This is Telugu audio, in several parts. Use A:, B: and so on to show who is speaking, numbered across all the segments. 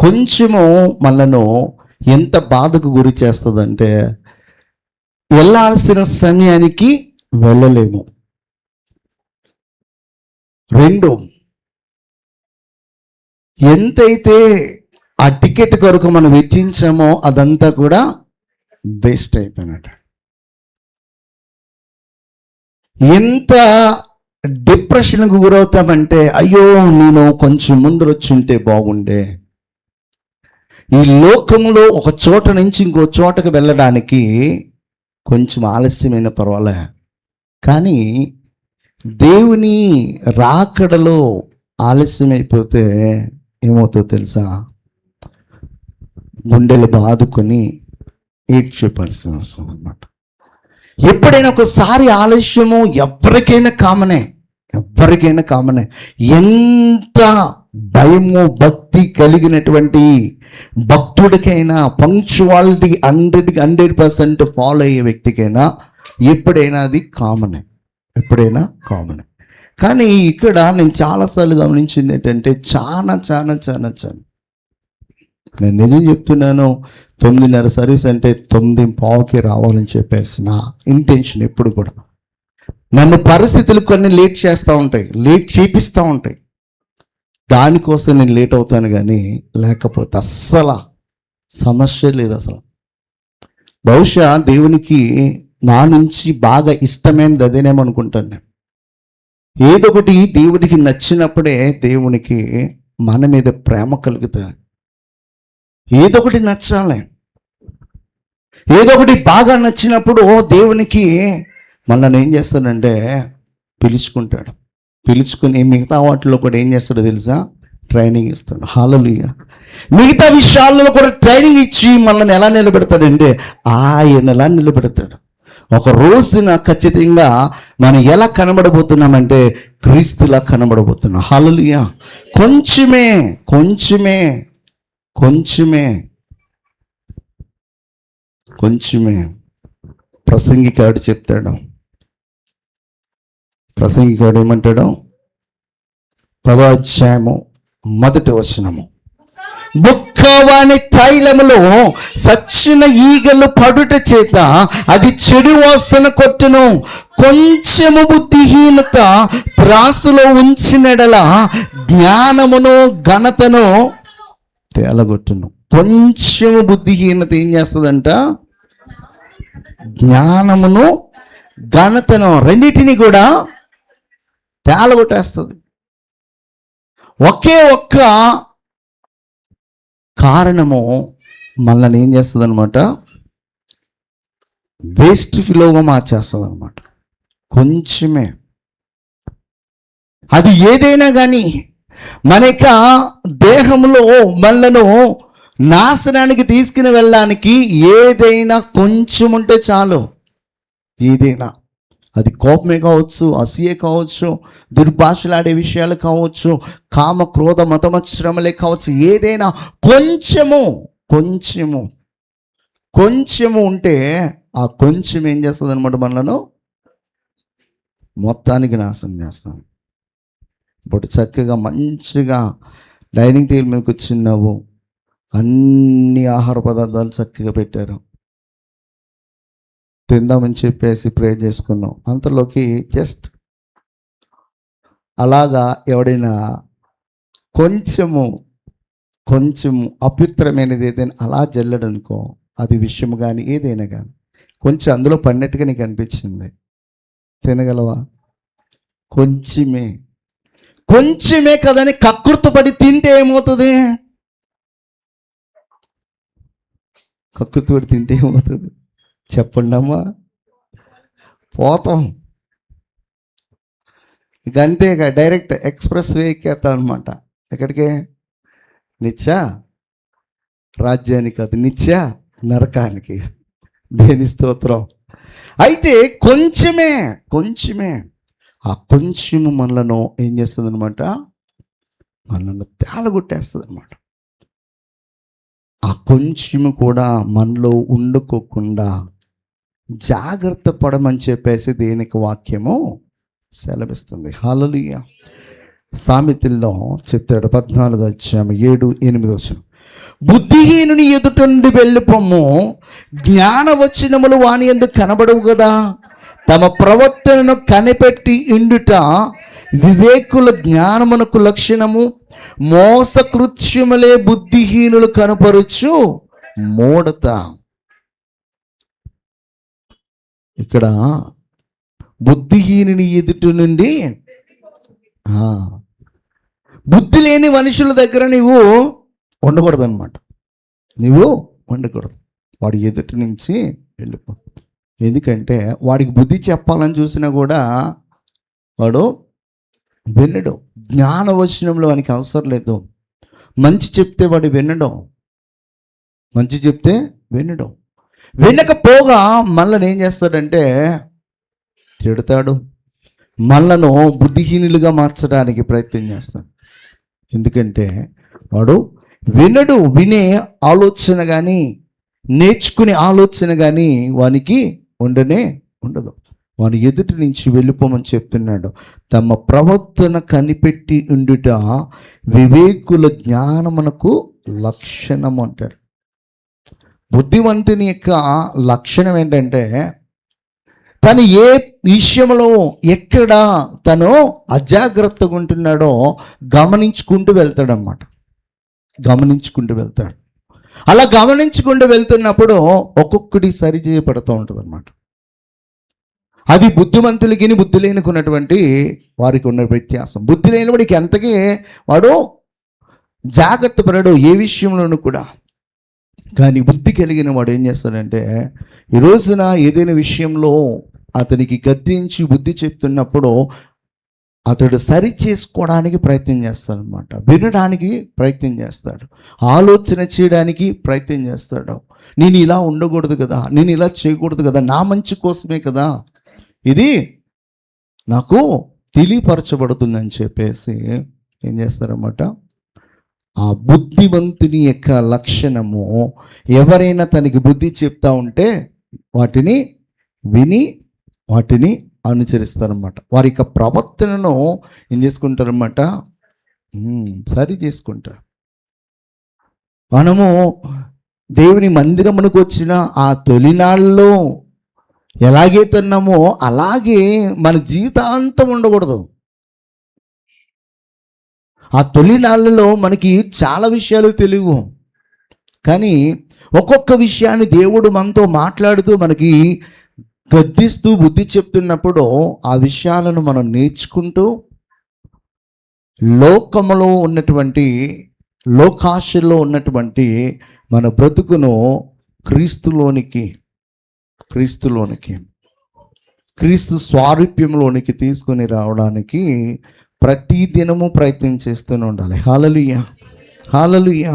A: కొంచెము మనను ఎంత బాధకు గురి చేస్తుందంటే వెళ్ళాల్సిన సమయానికి వెళ్ళలేము. 2, ఎంతైతే ఆ టికెట్ కొరకు మనం వెచ్చించామో అదంతా కూడా వేస్ట్ అయిపోయినట్టు. ఎంత డిప్రెషన్కు గురవుతామంటే అయ్యో నేను కొంచెం ముందు వచ్చి ఉంటే బాగుండే. ఈ లోకంలో ఒక చోట నుంచి ఇంకో చోటకు వెళ్ళడానికి కొంచెం ఆలస్యమైన పర్వాలే, కానీ దేవుని రాకడలో ఆలస్యమైపోతే ఏమవుతుందో తెలుసా? గుండెలు బాదుకొని ఏడ్చే పరిస్థితి వస్తుంది అన్నమాట. ఎప్పుడైనా ఒకసారి ఆలస్యము ఎవరికైనా కామనే. ఎంత భయము భక్తి కలిగినటువంటి భక్తుడికైనా, పంక్చువాలిటీ 100% ఫాలో అయ్యే వ్యక్తికైనా ఎప్పుడైనా అది కామనే. కానీ ఇక్కడ నేను చాలాసార్లు గమనించింది ఏంటంటే చాలా నేను నిజం చెప్తున్నాను, 9:30 సర్వీస్ అంటే 9:15కి రావాలని చెప్పేసి నా ఇంటెన్షన్ ఎప్పుడు కూడా. నన్ను పరిస్థితులు కొన్ని లేట్ చేపిస్తూ ఉంటాయి. దానికోసం నేను లేట్ అవుతాను, కానీ లేకపోతే అస్సలు సమస్య లేదు. అసలు బహుశా దేవునికి నా నుంచి బాగా ఇష్టమైనది అదేనేమో అనుకుంటాను నేను. ఏదో ఒకటి దేవునికి నచ్చినప్పుడే దేవునికి మన మీద ప్రేమ కలుగుతుంది. ఏదో ఒకటి నచ్చాలి, ఏదో ఒకటి బాగా నచ్చినప్పుడు దేవునికి మనల్ని ఏం చేస్తాడంటే పిలుచుకుని మిగతా వాటిలో కూడా ఏం చేస్తాడో తెలుసా? ట్రైనింగ్ ఇస్తాడు. హల్లెలూయా. మిగతా విషయాల్లో కూడా ట్రైనింగ్ ఇచ్చి మనల్ని ఎలా నిలబెడతాడంటే ఆయన ఎలా నిలబెడతాడు. ఒక రోజున ఖచ్చితంగా మనం ఎలా కనబడబోతున్నామంటే క్రీస్తులా కనబడబోతున్నాం. హల్లెలూయా. కొంచెమే ప్రసంగికుడు చెప్తాడు. ప్రసంగికుడు ఏమంటాడు? 10వ అధ్యాయము 1వ వచనము. బుక్కవాని తైలములో సచ్చిన ఈగలు పడుట చేత అది చెడు వాసన కొట్టును. కొంచెము బుద్ధిహీనత త్రాసులో ఉంచినడల జ్ఞానమును ఘనతను తేలగొట్టును. కొంచెము బుద్ధిహీనత ఏం చేస్తుందంట? జ్ఞానమును ఘనతను రెండింటిని కూడా తేలగొట్టేస్తుంది. ఒకే ఒక్క కారణము మనల్ని ఏం చేస్తుంది అనమాట? వేస్ట్ ఫిలోగా మార్చేస్తుంది అనమాట. కొంచెమే. అది ఏదైనా కానీ మన యొక్క దేహంలో మనలను నాశనానికి తీసుకుని వెళ్ళడానికి ఏదైనా కొంచెం ఉంటే చాలు. ఏదైనా, అది కోపమే కావచ్చు, అసూయే కావచ్చు, దుర్భాషలాడే విషయాలు కావచ్చు, కామ క్రోధ మతమత్సరములే కావచ్చు, ఏదైనా కొంచెము ఉంటే ఆ కొంచెం ఏం చేస్తుంది అనమాట? మనలను మొత్తానికి నాశనం చేస్తాం. ఇప్పుడు చక్కగా మంచిగా డైనింగ్ టేబుల్ మీద కూర్చున్నావు, అన్ని ఆహార పదార్థాలు చక్కగా పెట్టారు, తిందామని చెప్పేసి ప్రే చేసుకున్నాం. అంతలోకి జస్ట్ అలాగా ఎవడైనా కొంచెము అపవిత్రమైనది ఏదైనా అలా జల్లడనుకో, అది విషయం కానీ ఏదైనా కానీ కొంచెం అందులో పడినట్టుగా నీకు అనిపించింది, తినగలవా? కొంచెమే కదని కకృతపడి తింటే ఏమవుతుంది? చెప్పండి అమ్మా, పోతాం. ఇక అంతే, ఇక డైరెక్ట్ ఎక్స్ప్రెస్ వే ఎక్కేస్తాం అనమాట. ఎక్కడికే? నిత్య రాజ్యానికి కాదు, నిత్య నరకానికి. దేని స్తోత్రం. అయితే కొంచెమే ఆ కొంచెము మనలను ఏం చేస్తుంది అనమాట? మనల్ని తేలగొట్టేస్తుంది అనమాట. ఆ కొంచెము కూడా మనలో ఉండుకోకుండా జాగ్రత్త పడమని చెప్పేసి దేనికి వాక్యము సెలవిస్తుంది. హల్లెలూయా. సామెతల్లో చెప్తాడు 14వ అధ్యాయం 7-8 వచనం. బుద్ధిహీనుని ఎదుట నుండి వెళ్ళిపోము, జ్ఞానవచనములు వాని యందు కనబడవు కదా. తమ ప్రవర్తనను కనిపెట్టి ఇండుట వివేకుల జ్ఞానమునకు లక్షణము, మోసకృత్యములే బుద్ధిహీనులు కనపరుచు మూఢత. ఇక్కడ బుద్ధిహీనుని ఎదుటి నుండి, బుద్ధి లేని మనుషుల దగ్గర నువ్వు ఉండకూడదు అనమాట. నువ్వు ఉండకూడదు, వాడి ఎదుటి నుంచి వెళ్ళిపో. ఎందుకంటే వాడికి బుద్ధి చెప్పాలని చూసినా కూడా వాడు వినడు. జ్ఞానవచనంలో వానికి అవసరం లేదు. మంచి చెప్తే వాడు వినడం, మంచి చెప్తే వినడం. వినకపోగా మళ్ళీ ఏం చేస్తాడంటే తిడతాడు, మళ్ళను బుద్ధిహీనులుగా మార్చడానికి ప్రయత్నం చేస్తాడు. ఎందుకంటే వాడు వినడు. వినే ఆలోచన కానీ నేర్చుకునే ఆలోచన కానీ వానికి ఉండదు. వాని ఎదుటి నుంచి వెళ్ళిపోమని చెప్తున్నాడు. తమ ప్రవర్తన కనిపెట్టి ఉండుట వివేకుల జ్ఞానమునకు లక్షణం అంటాడు. బుద్ధివంతుని యొక్క లక్షణం ఏంటంటే తను ఏ విషయంలో ఎక్కడ తను అజాగ్రత్తగా ఉంటున్నాడో గమనించుకుంటూ వెళ్తాడనమాట. గమనించుకుంటూ వెళ్తాడు. అలా గమనించుకుంటూ వెళ్తున్నప్పుడు ఒక్కొక్కటి సరి చేయబడుతూ ఉంటుంది అనమాట. అది బుద్ధిమంతులకి బుద్ధి లేనుకున్నటువంటి వారికి ఉన్న వ్యత్యాసం. బుద్ధి లేని వాడికి ఎంతకీ వాడు జాగ్రత్త పడడు ఏ విషయంలోనూ కూడా. కానీ బుద్ధి కలిగిన వాడు ఏం చేస్తాడంటే ఈ రోజున ఏదైనా విషయంలో అతనికి గద్దించి బుద్ధి చెప్తున్నప్పుడు అతడు సరి చేసుకోవడానికి ప్రయత్నం చేస్తాడనమాట. వినడానికి ప్రయత్నం చేస్తాడు, ఆలోచన చేయడానికి ప్రయత్నం చేస్తాడు. నేను ఇలా ఉండకూడదు కదా, నేను ఇలా చేయకూడదు కదా, నా మంచి కోసమే కదా ఇది నాకు తెలియపరచబడుతుందని చెప్పేసి ఏం చేస్తారన్నమాట. ఆ బుద్ధివంతుని యొక్క లక్షణము, ఎవరైనా తనకి బుద్ధి చెప్తా ఉంటే వాటిని విని వాటిని అనుసరిస్తారన్నమాట. వారి యొక్క ప్రవర్తనను ఏం చేసుకుంటారన్నమాట, సరి చేసుకుంటారు. మనము దేవుని మందిరమునకు వచ్చిన ఆ తొలినాళ్ళలో ఎలాగైతే ఉన్నామో అలాగే మన జీవితాంతం ఉండకూడదు. ఆ తొలినాళ్ళలో మనకి చాలా విషయాలు తెలియవు, కానీ ఒక్కొక్క విషయాన్ని దేవుడు మనతో మాట్లాడుతూ మనకి గద్దిస్తూ బుద్ధి చెప్తున్నప్పుడు ఆ విషయాలను మనం నేర్చుకుంటూ లోకములో ఉన్నటువంటి లోకాశలో ఉన్నటువంటి మన బ్రతుకును క్రీస్తు స్వారూప్యంలోనికి తీసుకొని రావడానికి ప్రతి దినము ప్రయత్నం చేస్తూనే ఉండాలి. హల్లెలూయా, హల్లెలూయా.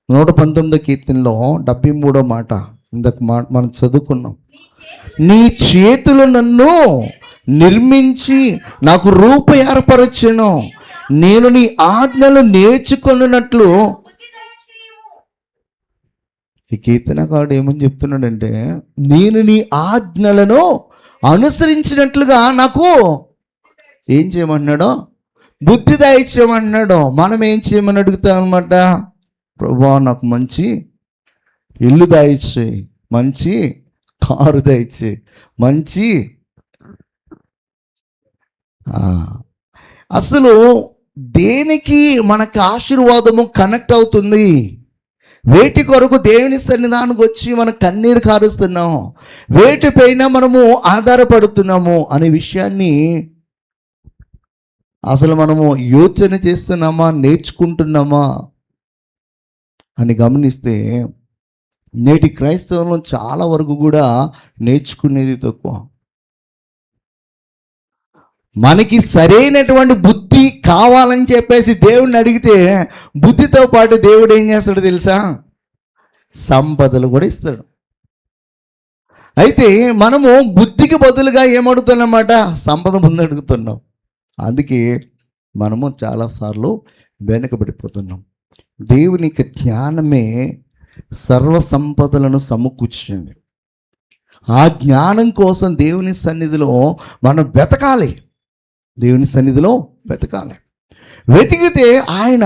A: 119 కీర్తనలో 73వ మాట ఇందాక మనం చదువుకున్నాం. నీ చేతులు నన్ను నిర్మించి నాకు రూప ఏర్పరచెను, నేను నీ ఆజ్ఞలు నేర్చుకున్నట్లు. ఈ కీర్తనకారుడు ఏమని చెప్తున్నాడంటే నేను నీ ఆజ్ఞలను అనుసరించినట్లుగా నాకు ఏం చేయమన్నాడో బుద్ధి దయచేయమన్నాడు. మనం ఏం చేయమని అడుగుతాం అనమాట. ప్రభువా నాకు మంచి ఇల్లు దయచేయి, మంచి కారు దయచేయి, మంచి అసలు దేనికి మనకు ఆశీర్వాదము కనెక్ట్ అవుతుంది? వేటి కొరకు దేవుని సన్నిధానికి వచ్చి మనం కన్నీరు కారుస్తున్నాము, వేటిపైన మనము ఆధారపడుతున్నాము అనే విషయాన్ని అసలు మనము యోచన చేస్తున్నామా, నేర్చుకుంటున్నామా అని గమనిస్తే నేటి క్రైస్తవంలో చాలా వరకు కూడా నేర్చుకునేది తక్కువ. మనకి సరైనటువంటి బుద్ధి కావాలని చెప్పేసి దేవుడిని అడిగితే బుద్ధితో పాటు దేవుడు ఏం చేస్తాడు తెలుసా? సంపదలు కూడా ఇస్తాడు. అయితే మనము బుద్ధికి బదులుగా ఏమడుగుతున్నమాట? సంపద ముందు అడుగుతున్నాం. అందుకే మనము చాలాసార్లు వెనకబడిపోతున్నాం. దేవునికి జ్ఞానమే సర్వ సంపదలను సమకూర్చింది. ఆ జ్ఞానం కోసం దేవుని సన్నిధిలో మనం వెతకాలి. దేవుని సన్నిధిలో వెతకాలి. వెతికితే ఆయన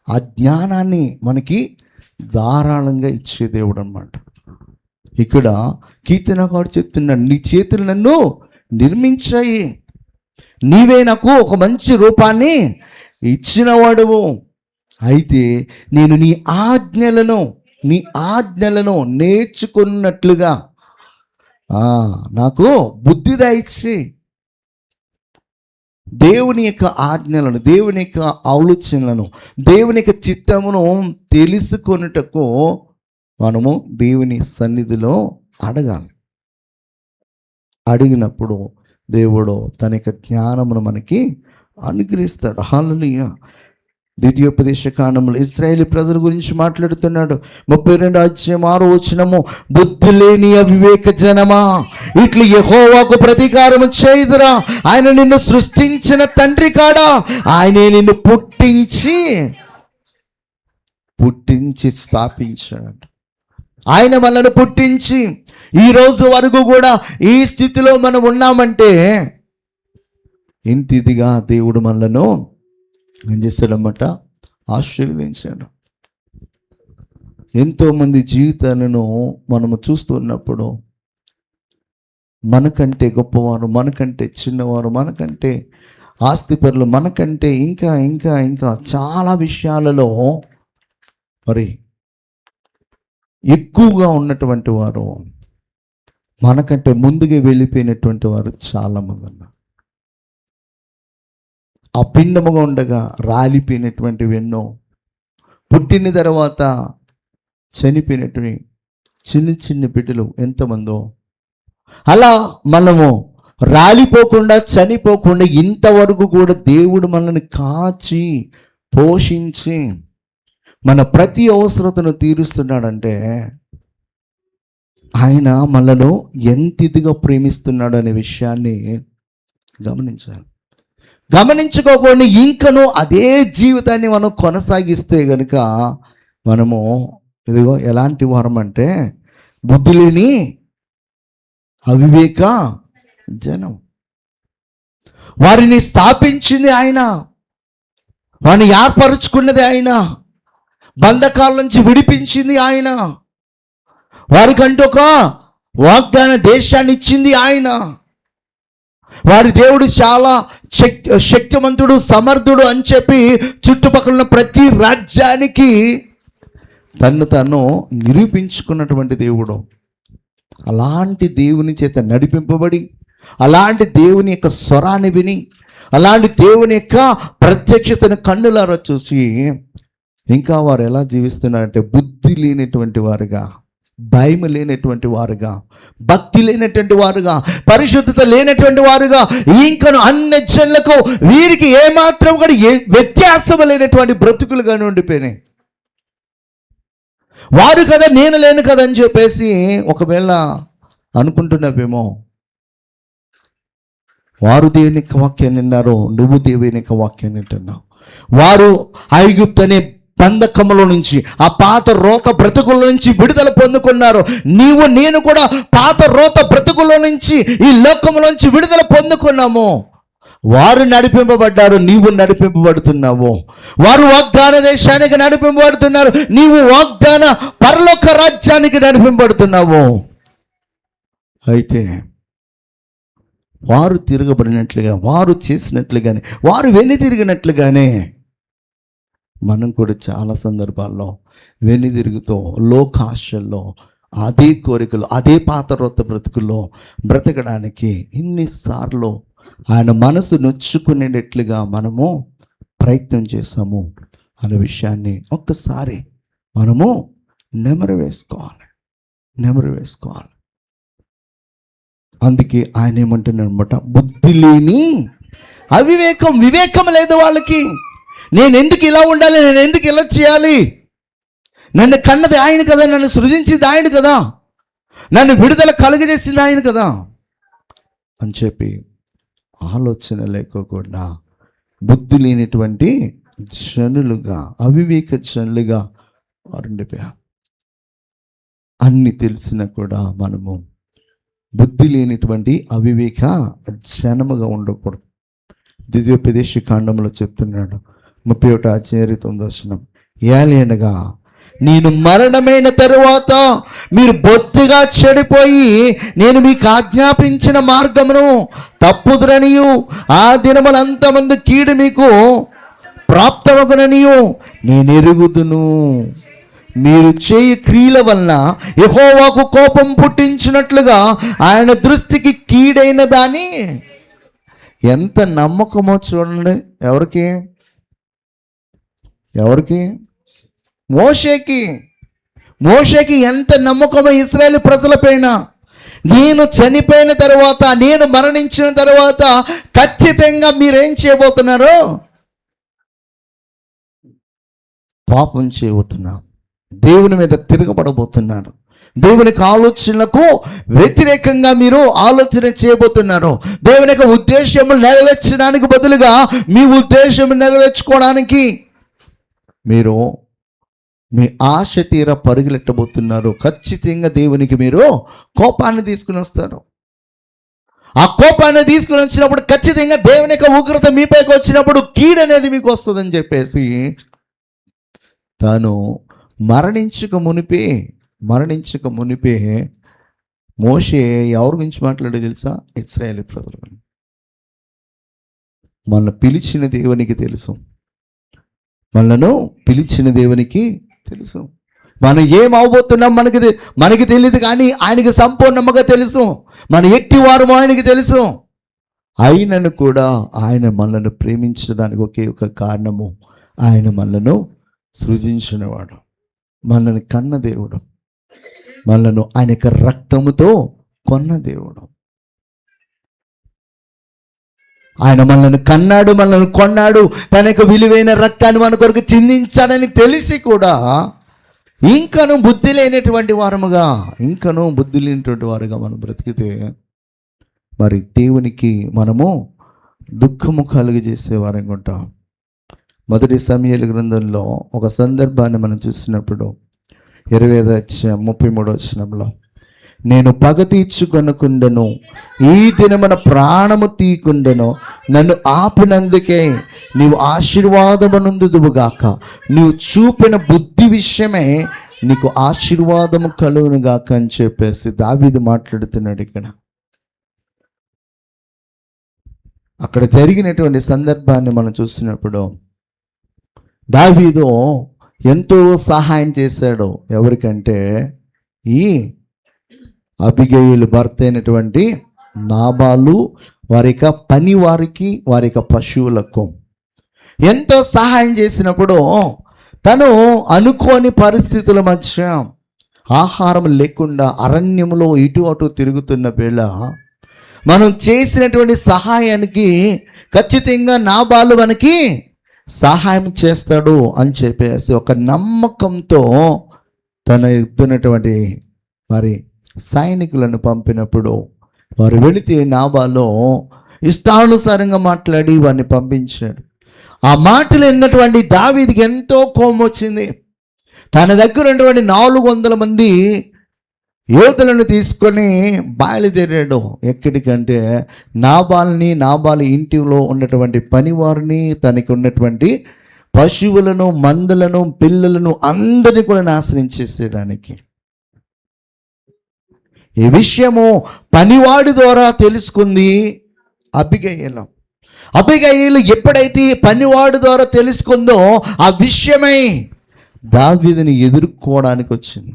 A: ఆ జ్ఞానాన్ని మనకి ధారాళంగా ఇచ్చే దేవుడు అన్నమాట. ఇక్కడ కీర్తనకారుడు చెప్తున్నాడు, నీ చేతులు నన్ను నిర్మించాయి, నీవే నాకు ఒక మంచి రూపాన్ని ఇచ్చినవాడువు. అయితే నేను నీ ఆజ్ఞలను నేర్చుకున్నట్లుగా నాకు బుద్ధి దయచి. దేవుని యొక్క ఆజ్ఞలను, దేవుని యొక్క ఆలోచనలను, దేవుని యొక్క చిత్తమును తెలుసుకొనుటకు మనము దేవుని సన్నిధిలో అడగాలి. అడిగినప్పుడు దేవుడు తన యొక్క జ్ఞానమును మనకి అనుగ్రహిస్తాడు. హల్లెలూయా. ద్వితీయోపదేశకాండములో ఇశ్రాయేలు ప్రజల గురించి మాట్లాడుతున్నాడు. 32:6 బుద్ధి లేని అవివేక జనమా, ఇట్లు యెహోవాకు ప్రతీకారము చేయుదురా. ఆయన నిన్ను సృష్టించిన తండ్రి కాడా, ఆయనే నిన్ను పుట్టించి స్థాపించాడు. ఆయన మనల్ని పుట్టించి ఈ రోజు వరకు కూడా ఈ స్థితిలో మనం ఉన్నామంటే ఇంతిదిగా దేవుడు మనలను ఏం చేశాడన్నమాట, ఆశీర్వదించాడు. ఎంతోమంది జీవితాలను మనము చూస్తున్నప్పుడు మనకంటే గొప్పవారు, మనకంటే చిన్నవారు, మనకంటే ఆస్తిపరులు, మనకంటే ఇంకా ఇంకా ఇంకా చాలా విషయాలలో మరి ఎక్కువగా ఉన్నటువంటి వారు, మనకంటే ముందుగా వెళ్ళిపోయినటువంటి వారు చాలామంది ఉన్నారు. అపిండముగా ఉండగా రాలిపోయినటువంటివి ఎన్నో, పుట్టిన తర్వాత చనిపోయినటువంటి చిన్న చిన్న బిడ్డలు ఎంతమందో. అలా మనము రాలిపోకుండా, చనిపోకుండా ఇంతవరకు కూడా దేవుడు మనల్ని కాచి పోషించి మన ప్రతి అవసరతను తీరుస్తున్నాడంటే ఆయన మనను ఎంత ఇదిగా ప్రేమిస్తున్నాడు అనే విషయాన్ని గమనించాలి. గమనించుకోకుండా ఇంకను అదే జీవితాన్ని మనం కొనసాగిస్తే గనుక మనము ఇదిగో ఎలాంటి వారం అంటే బుద్ధి లేని అవివేక జనం. వారిని స్థాపించింది ఆయన, వారిని ఏర్పరుచుకున్నది ఆయన, బంధకాల నుంచి విడిపించింది ఆయన, వారికంటూ ఒక వాగ్దాన దేశాన్ని ఇచ్చింది ఆయన. వారి దేవుడు చాలా శక్తిమంతుడు, సమర్థుడు అని చెప్పి చుట్టుపక్కల ప్రతి రాజ్యానికి తను నిరూపించుకున్నటువంటి దేవుడు. అలాంటి దేవుని చేత నడిపింపబడి, అలాంటి దేవుని యొక్క స్వరాన్ని విని, అలాంటి దేవుని యొక్క ప్రత్యక్షతను కన్నులారా చూసి ఇంకా వారు ఎలా జీవిస్తున్నారంటే బుద్ధి లేనటువంటి వారుగా, భయం లేనటువంటి వారుగా, భక్తి లేనటువంటి వారుగా, పరిశుద్ధత లేనటువంటి వారుగా, ఇంకను అన్ని జనులకు వీరికి ఏమాత్రం కూడా వ్యత్యాసం లేనటువంటి బ్రతుకులుగానే ఉండిపోయినాయి. వారు కదా నేను లేను కదా అని చెప్పేసి ఒకవేళ అనుకుంటున్నావేమో, వారు దేవుని యొక్క వాక్యాన్ని విన్నారు, నువ్వు దేవుని యొక్క వాక్యాన్ని వింటున్నావు. వారు ఐగుప్తు అనే బంధకముల నుంచి, ఆ పాత రోత బ్రతుకుల నుంచి విడుదల పొందుకున్నారు. నీవు నేను కూడా పాత రోత బ్రతుకుల నుంచి, ఈ లోకములోంచి విడుదల పొందుకున్నాము. వారు నడిపింపబడ్డారు, నీవు నడిపింపబడుతున్నావు. వారు వాగ్దాన దేశానికి నడిపింపబడుతున్నారు, నీవు వాగ్దాన పరలోక రాజ్యానికి నడిపింపబడుతున్నావు. అయితే వారు తిరగబడినట్లుగా, వారు చేసినట్లుగానే, వారు వెనుతిరిగినట్లుగానే మనం కూడా చాలా సందర్భాల్లో వెనుదిరుగుతూ లోకాశల్లో, అదే కోరికలు, అదే పాత రొత్త బ్రతుకుల్లో బ్రతకడానికి ఎన్నిసార్లు ఆయన మనసు నొచ్చుకునేటట్లుగా మనము ప్రయత్నం చేస్తాము అనే విషయాన్ని ఒక్కసారి మనము నెమరు వేసుకోవాలి. అందుకే ఆయన ఏమంటున్నాడు అనమాట, బుద్ధి లేని వివేకం లేదు వాళ్ళకి. నేను ఎందుకు ఇలా ఉండాలి, నేను ఎందుకు ఇలా చేయాలి, నన్ను కన్నది ఆయన కదా, నన్ను సృజించింది ఆయన కదా, నన్ను విడుదల కలుగజేసింది ఆయన కదా అని చెప్పి ఆలోచన లేకోకుండా బుద్ధి లేనటువంటి జనులుగా, అవివేక జనులుగా వారుండిపోయారు. అన్ని తెలిసినా కూడా మనము బుద్ధి లేనటువంటి అవివేక జనముగా ఉండకూడదు. ద్వితీయోపదేశకాండంలో చెప్తున్నాడు 31:9 ఏలయనగా నేను మరణమైన తరువాత మీరు బొత్తిగా చెడిపోయి నేను మీకు ఆజ్ఞాపించిన మార్గమును తప్పుదురనియు ఆ దినములంతమంది కీడు మీకు ప్రాప్తమగుననియు నేను ఎరుగుదును. మీరు చేయి క్రియల వలన యెహోవాకు కోపం పుట్టించినట్లుగా ఆయన దృష్టికి కీడైన దాని. ఎంత నమ్మకమో చూడండి. ఎవరికి మోషేకి ఎంత నమ్మకమో ఇశ్రాయేలు ప్రజలపైన. నేను చనిపోయిన తర్వాత, నేను మరణించిన తర్వాత ఖచ్చితంగా మీరేం చేయబోతున్నారు? పాపం చేయబోతున్నారు, దేవుని మీద తిరగబడబోతున్నారు, దేవునికి ఆలోచనలకు వ్యతిరేకంగా మీరు ఆలోచన చేయబోతున్నారు. దేవుని యొక్క ఉద్దేశం నెరవేర్చడానికి బదులుగా మీ ఉద్దేశం నెరవేర్చుకోవడానికి మీరు మీ ఆశ తీర పరుగులెట్టబోతున్నారు. ఖచ్చితంగా దేవునికి మీరు కోపాన్ని తీసుకుని వస్తారు. ఆ కోపాన్ని తీసుకుని వచ్చినప్పుడు ఖచ్చితంగా దేవుని యొక్క ఉగ్రత మీపైకి వచ్చినప్పుడు కీడు అనేది మీకు వస్తుందని చెప్పేసి తాను మరణించక మునిపే మోషే ఎవరి గురించి మాట్లాడే తెలుసా? ఇశ్రాయేలు ప్రజల గురించి. మనల్ని పిలిచిన దేవునికి తెలుసు, మనం ఏం అవబోతున్నాం మనకి తెలియదు, కానీ ఆయనకి సంపూర్ణంగా తెలుసు. మన ఎట్టివారమో ఆయనకి తెలుసు. ఆయనను కూడా ఆయన మనల్ని ప్రేమించడానికి ఒకే ఒక కారణము, ఆయన మనలను సృజించినవాడు, మనల్ని కన్న దేవుడు, మనలను ఆయన యొక్క రక్తముతో కొన్న దేవుడు. ఆయన మనల్ని కన్నాడు, మనల్ని కొన్నాడు, తన యొక్క విలువైన రక్తాన్ని మన కొరకు చిందించాడని తెలిసి కూడా ఇంకను బుద్ధి లేనటువంటి వారుగా మనం బ్రతికితే మరి దేవునికి మనము దుఃఖము కలుగజేసేవారంగా ఉంటాం. మొదటి సమూయేలు గ్రంథంలో ఒక సందర్భాన్ని మనం చూసినప్పుడు 33 నేను పగ తీర్చుకొనకుండెను, ఈ దినమున ప్రాణము తీయకుండెను, నన్ను ఆపినందుకే నీవు ఆశీర్వాదమునందుదువుగాక, నీవు చూపిన బుద్ధి విషయమే నీకు ఆశీర్వాదము కలుగునుగాక అని చెప్పేసి దావీదు మాట్లాడుతున్నాడు. అక్కడ జరిగినటువంటి సందర్భాన్ని మనం చూసినప్పుడు దావీదు ఎంతో సహాయం చేశాడు. ఎవరికంటే ఈ అబిగయీలు భర్త అయినటువంటి నాబాలు వారి యొక్క పని వారికి, వారి యొక్క పశువులకు ఎంతో సహాయం చేసినప్పుడు తను అనుకోని పరిస్థితుల మధ్య ఆహారం లేకుండా అరణ్యంలో ఇటు అటు తిరుగుతున్న వేళ మనం చేసినటువంటి సహాయానికి ఖచ్చితంగా నాబాలు మనకి సహాయం చేస్తాడు అని చెప్పేసి ఒక నమ్మకంతో తన ఎత్తున్నటువంటి మరి సైనికులను పంపినప్పుడు వారు వెళితే నాబాలు ఇష్టానుసారంగా మాట్లాడి వారిని పంపించాడు. ఆ మాటలు విన్నటువంటి దావీదుకి ఎంతో కోపం వచ్చింది. తన దగ్గర ఉన్నటువంటి 400 మంది యోధులను తీసుకొని బయలుదేరాడు. ఎక్కడికంటే నాబాలు ఇంటిలో ఉన్నటువంటి పనివారిని, తనకి ఉన్నటువంటి పశువులను, మందలను, పిల్లలను అందరినీ కూడా నాశనం చేసేయడానికి. ఈ విషయము పనివాడి ద్వారా తెలుసుకుంది అబిగయీలు. ఎప్పుడైతే పనివాడి ద్వారా తెలుసుకుందో ఆ విషయమై దావీదుని ఎదుర్కోవడానికి వచ్చింది.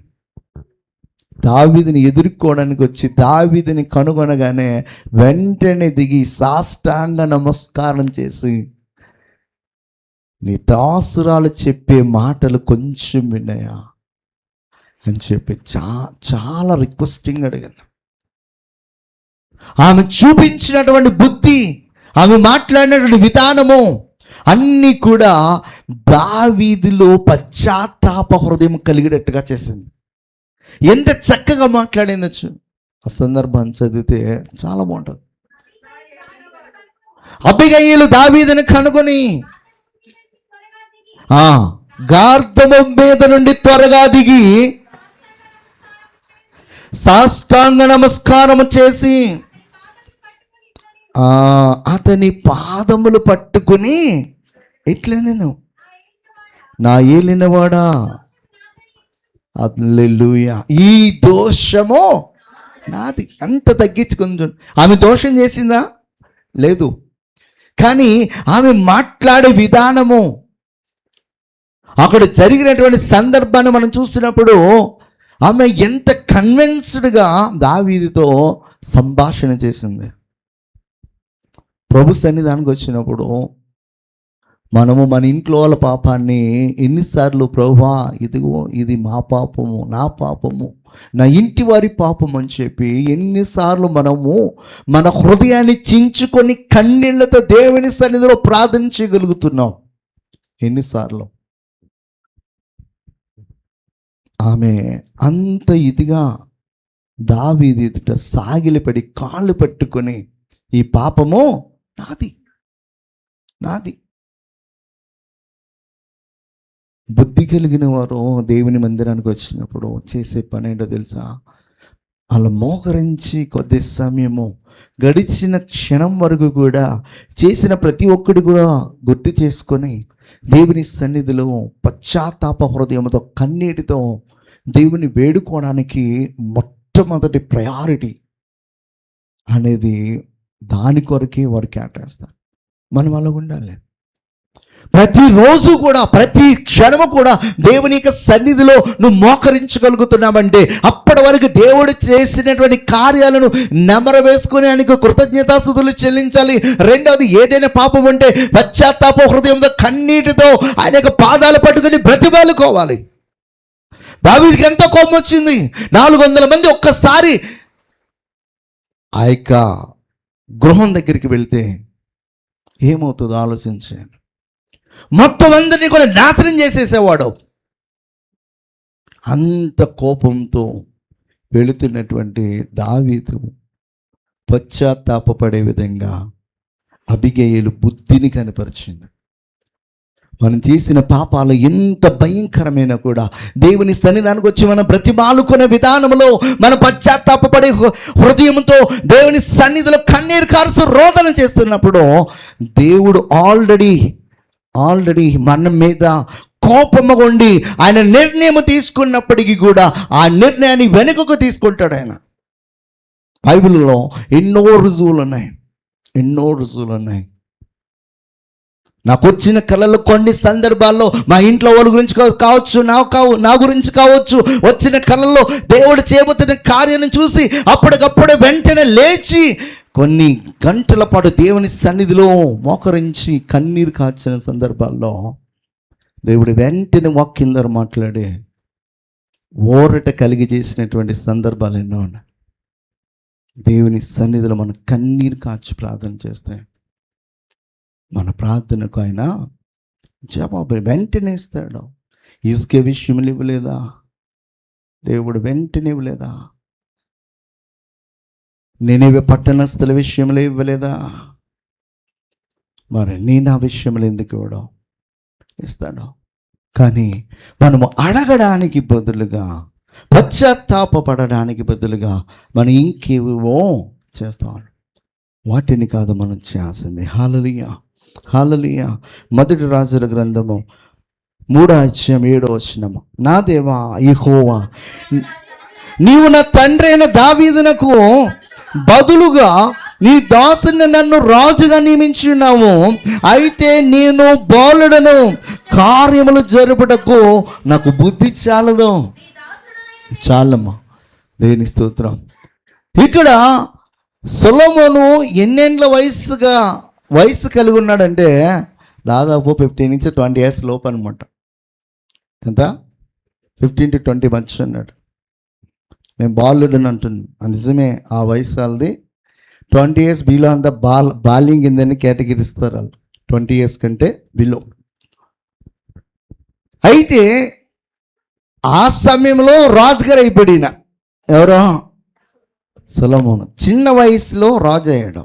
A: దావీదుని కనుగొనగానే వెంటనే దిగి సాష్టాంగ నమస్కారం చేసి, నీ దాసురాలు చెప్పే మాటలు కొంచెం విన్నాయా అని చెప్పి చాలా రిక్వెస్టింగ్ అడిగింది. ఆమె చూపించినటువంటి బుద్ధి, ఆమె మాట్లాడినటువంటి విధానము అన్నీ కూడా దావీదులో పశ్చాత్తాప హృదయం కలిగేటట్టుగా చేసింది. ఎంత చక్కగా మాట్లాడిందచ్చు. ఆ సందర్భాన్ని చదివితే చాలా బాగుంటుంది. అబిగయీలు దావీదుని కనుగొని గార్ధము మీద నుండి త్వరగా దిగి సాష్టాంగ నమస్కారం చేసి అతని పాదములు పట్టుకుని ఇట్లా నా ఏలినవాడా. హల్లెలూయా. ఈ దోషము నాది. అంత తగ్గించుకుంది. ఆమె దోషం చేసిందా? లేదు. కానీ ఆమె మాట్లాడే విధానము, అక్కడ జరిగినటువంటి సందర్భాన్ని మనం చూసినప్పుడు ఆమె ఎంత కన్విన్స్డ్గా దావీదుతో సంభాషణ చేసింది. ప్రభు సన్నిధానికి వచ్చినప్పుడు మనము మన ఇంట్లో వాళ్ళ పాపాన్ని ఎన్నిసార్లు, ప్రభువా ఇదిగో ఇది మా పాపము, నా పాపము, నా ఇంటి వారి పాపం అని చెప్పి ఎన్నిసార్లు మనము మన హృదయాన్ని చించుకొని కన్నీళ్లతో దేవుని సన్నిధిలో ప్రార్థన చేయగలుగుతున్నాం? ఎన్నిసార్లు? ఆమె అంత ఇదిగా దావీదు ఎదుట సాగిలిపడి కాళ్ళు పట్టుకొని, ఈ పాపము నాది, నాది. బుద్ధి కలిగిన వారు దేవుని మందిరానికి వచ్చినప్పుడు చేసే పని ఏంటో తెలుసా? అలా మోకరించి కొద్ది సమయము గడిచిన క్షణం వరకు కూడా చేసిన ప్రతి ఒక్కటి కూడా గుర్తు చేసుకొని దేవుని సన్నిధిలో పశ్చాత్తాప హృదయంతో కన్నీటితో దేవుని వేడుకోవడానికి మొట్టమొదటి ప్రయారిటీ అనేది దాని కొరకే వారు కేటాయిస్తారు. మనం అలా ఉండాలి. ప్రతిరోజు కూడా, ప్రతి క్షణము కూడా దేవుని యొక్క సన్నిధిలో నువ్వు మోకరించగలుగుతున్నావంటే అప్పటి వరకు దేవుడు చేసినటువంటి కార్యాలను నెమర వేసుకుని ఆయనకు కృతజ్ఞతాస్తుతులు చెల్లించాలి. రెండవది, ఏదైనా పాపం ఉంటే పశ్చాత్తాప హృదయంతో కన్నీటితో ఆయన యొక్క పాదాలు పట్టుకుని బ్రతిమాలుకోవాలి. దావీదుకి ఎంతో కోపం వచ్చింది. 400 మంది ఒక్కసారి ఆ యొక్క గృహం దగ్గరికి వెళ్తే ఏమవుతుందో ఆలోచించాను. మొత్తం అందరినీ కూడా నాశనం చేసేసేవాడు. అంత కోపంతో వెళుతున్నటువంటి దావీదు పశ్చాత్తాపపడే విధంగా అబిగయీలు బుద్ధిని కనపరిచింది. మనం చేసిన పాపాలు ఎంత భయంకరమైనా కూడా దేవుని సన్నిధానికి వచ్చి మనం బ్రతిమాలుకునే విధానంలో మనం పశ్చాత్తాపపడే హృదయంతో దేవుని సన్నిధిలో కన్నీరు కారుస్తూ రోదన చేస్తున్నప్పుడు దేవుడు ఆల్రెడీ మన మీద కోపముగా ఉండి ఆయన నిర్ణయం తీసుకున్నప్పటికీ కూడా ఆ నిర్ణయాన్ని వెనుకకు తీసుకుంటాడు ఆయన. బైబిల్లో ఎన్నో రుజువులు ఉన్నాయి. నాకు వచ్చిన కళలు కొన్ని సందర్భాల్లో మా ఇంట్లో వాళ్ళ గురించి కావచ్చు, నా గురించి కావచ్చు, వచ్చిన కళల్లో దేవుడు చేయబోతున్న కార్యాన్ని చూసి అప్పటికప్పుడే వెంటనే లేచి కొన్ని గంటల పాటు దేవుని సన్నిధిలో మోకరించి కన్నీరు కార్చిన సందర్భాల్లో దేవుడు వెంటనే వాక్యం ద్వారా మాట్లాడే ఓరట కలిగి చేసినటువంటి సందర్భాలు ఎన్నో ఉన్నాయి. దేవుని సన్నిధిలో మనం కన్నీరు కార్చి ప్రార్థన చేస్తే మన ప్రార్థనకు ఆయన జవాబు వెంటనే ఇస్తాడు. ఇసుకే విషయంలో ఇవ్వలేదా దేవుడు? వెంటనే ఇవ్వలేదా? నినివే పట్టణస్థుల విషయంలో ఇవ్వలేదా? మరి నీ నా విషయంలో ఎందుకు ఇవ్వడం? ఇస్తాడు. కానీ మనము అడగడానికి బదులుగా, పశ్చాత్తాపపడడానికి బదులుగా మనం ఇంకేవో చేస్తాం. వాటిని కాదు మనం చేయాల్సింది. హల్లెలూయా. మొదటి రాజుల గ్రంథము 3:7 నా దేవా యెహోవా, నీవు నా తండ్రి అయిన దావీదునకు బదులుగా నీ దాసుని నన్ను రాజుగా నియమించి ఉన్నావు. అయితే నేను బాలుడను, కార్యములు జరుపుటకు నాకు బుద్ధి చాలదు. చాలమ్మా, దేవుని స్తోత్రం. ఇక్కడ సొలొమోను ఎన్నేండ్ల వయసు కలిగి ఉన్నాడంటే దాదాపు 15 నుంచి 20 years లోపు అనమాట. ఎంత? 15 to 20 months అన్నాడు. మేము బాలుడని అంటున్నాను. నిజమే, ఆ వయసు వాళ్ళది 20 years బిలో అంతా బాల్యం కిందని కేటగిరిస్తారు వాళ్ళు. 20 years కంటే బిలో. అయితే ఆ సమయంలో రాజుగారు అయిపోయిన ఎవరో సొలొమోను చిన్న వయసులో రాజు అయ్యాడు.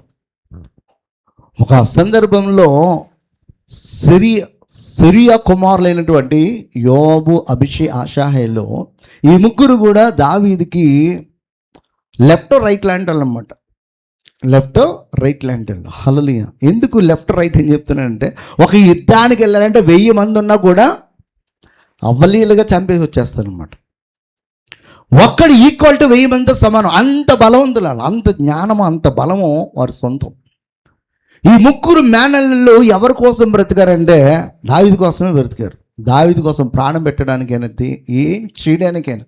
A: ఒక సందర్భంలో సిరియా కుమారులైనటువంటి యోబు, అషాహేలు ఈ ముగ్గురు కూడా దావీదుకి లెఫ్ట్ రైట్ ల్యాండ్ అన్నమాట. Left right land. హల్లెలూయా. ఎందుకు లెఫ్ట్ రైట్ అని చెప్తున్నానంటే, ఒక యుద్ధానికి వెళ్ళాలంటే 1000 మంది ఉన్నా కూడా అవలీలుగా చంపేసి వచ్చేస్తారనమాట. ఒక్కడు ఈక్వల్ టు 1000 మందితో సమానం. అంత బలవంతులు, అంత జ్ఞానము, అంత బలము వారి సొంతం. ఈ ముగ్గురు మేనల్లు ఎవరి కోసం బ్రతికారంటే దావీదు కోసమే బ్రతికారు. దావీదు కోసం ప్రాణం పెట్టడానికైనా, ఏం చేయడానికైనా,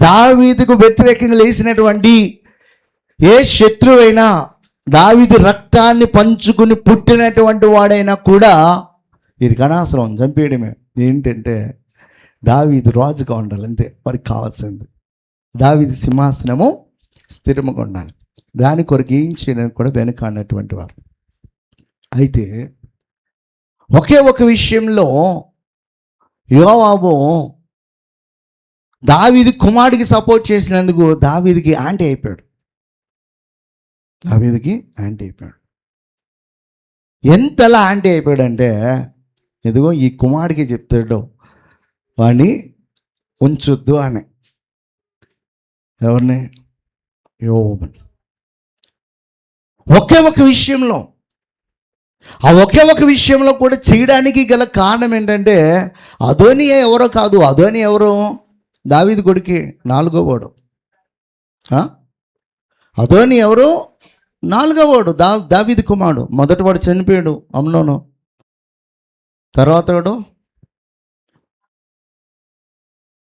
A: దావీదుకు వ్యతిరేకంగా లేచినటువంటి ఏ శత్రువైనా, దావీదు రక్తాన్ని పంచుకుని పుట్టినటువంటి వాడైనా కూడా వీరికి అనవసరం, చంపేయడమే. ఏంటంటే దావీదు రాజుగా ఉండాలి, అంతే వారికి కావాల్సింది. దావీదు సింహాసనము స్థిరముగా ఉండాలి. దాని కొరకు ఏం చేయడానికి కూడా వెనుకాడినటువంటి వారు. అయితే ఒకే ఒక విషయంలో యోవాబు దావీదు కుమారుడికి సపోర్ట్ చేసినందుకు దావీదుకి యాంటీ అయిపోయాడు. ఎంతలా యాంటీ అయిపోయాడంటే, ఎదుగో ఈ కుమారుడికి చెప్తాడు వాడిని ఉంచొద్దు అని. ఎవరిని? యోవాబుని. ఒకే ఒక విషయంలో, ఆ ఒకే ఒక విషయంలో కూడా చేయడానికి గల కారణం ఏంటంటే, అదోనియా ఎవరో కాదు. అదోనియా ఎవరు? దావీదు కొడుకే, 4వ వాడు. అదోనియా ఎవరు? 4వ వాడు, దావీదు కుమారుడు. మొదటి వాడు చనిపోయాడు, అమ్నోను. తర్వాత వాడు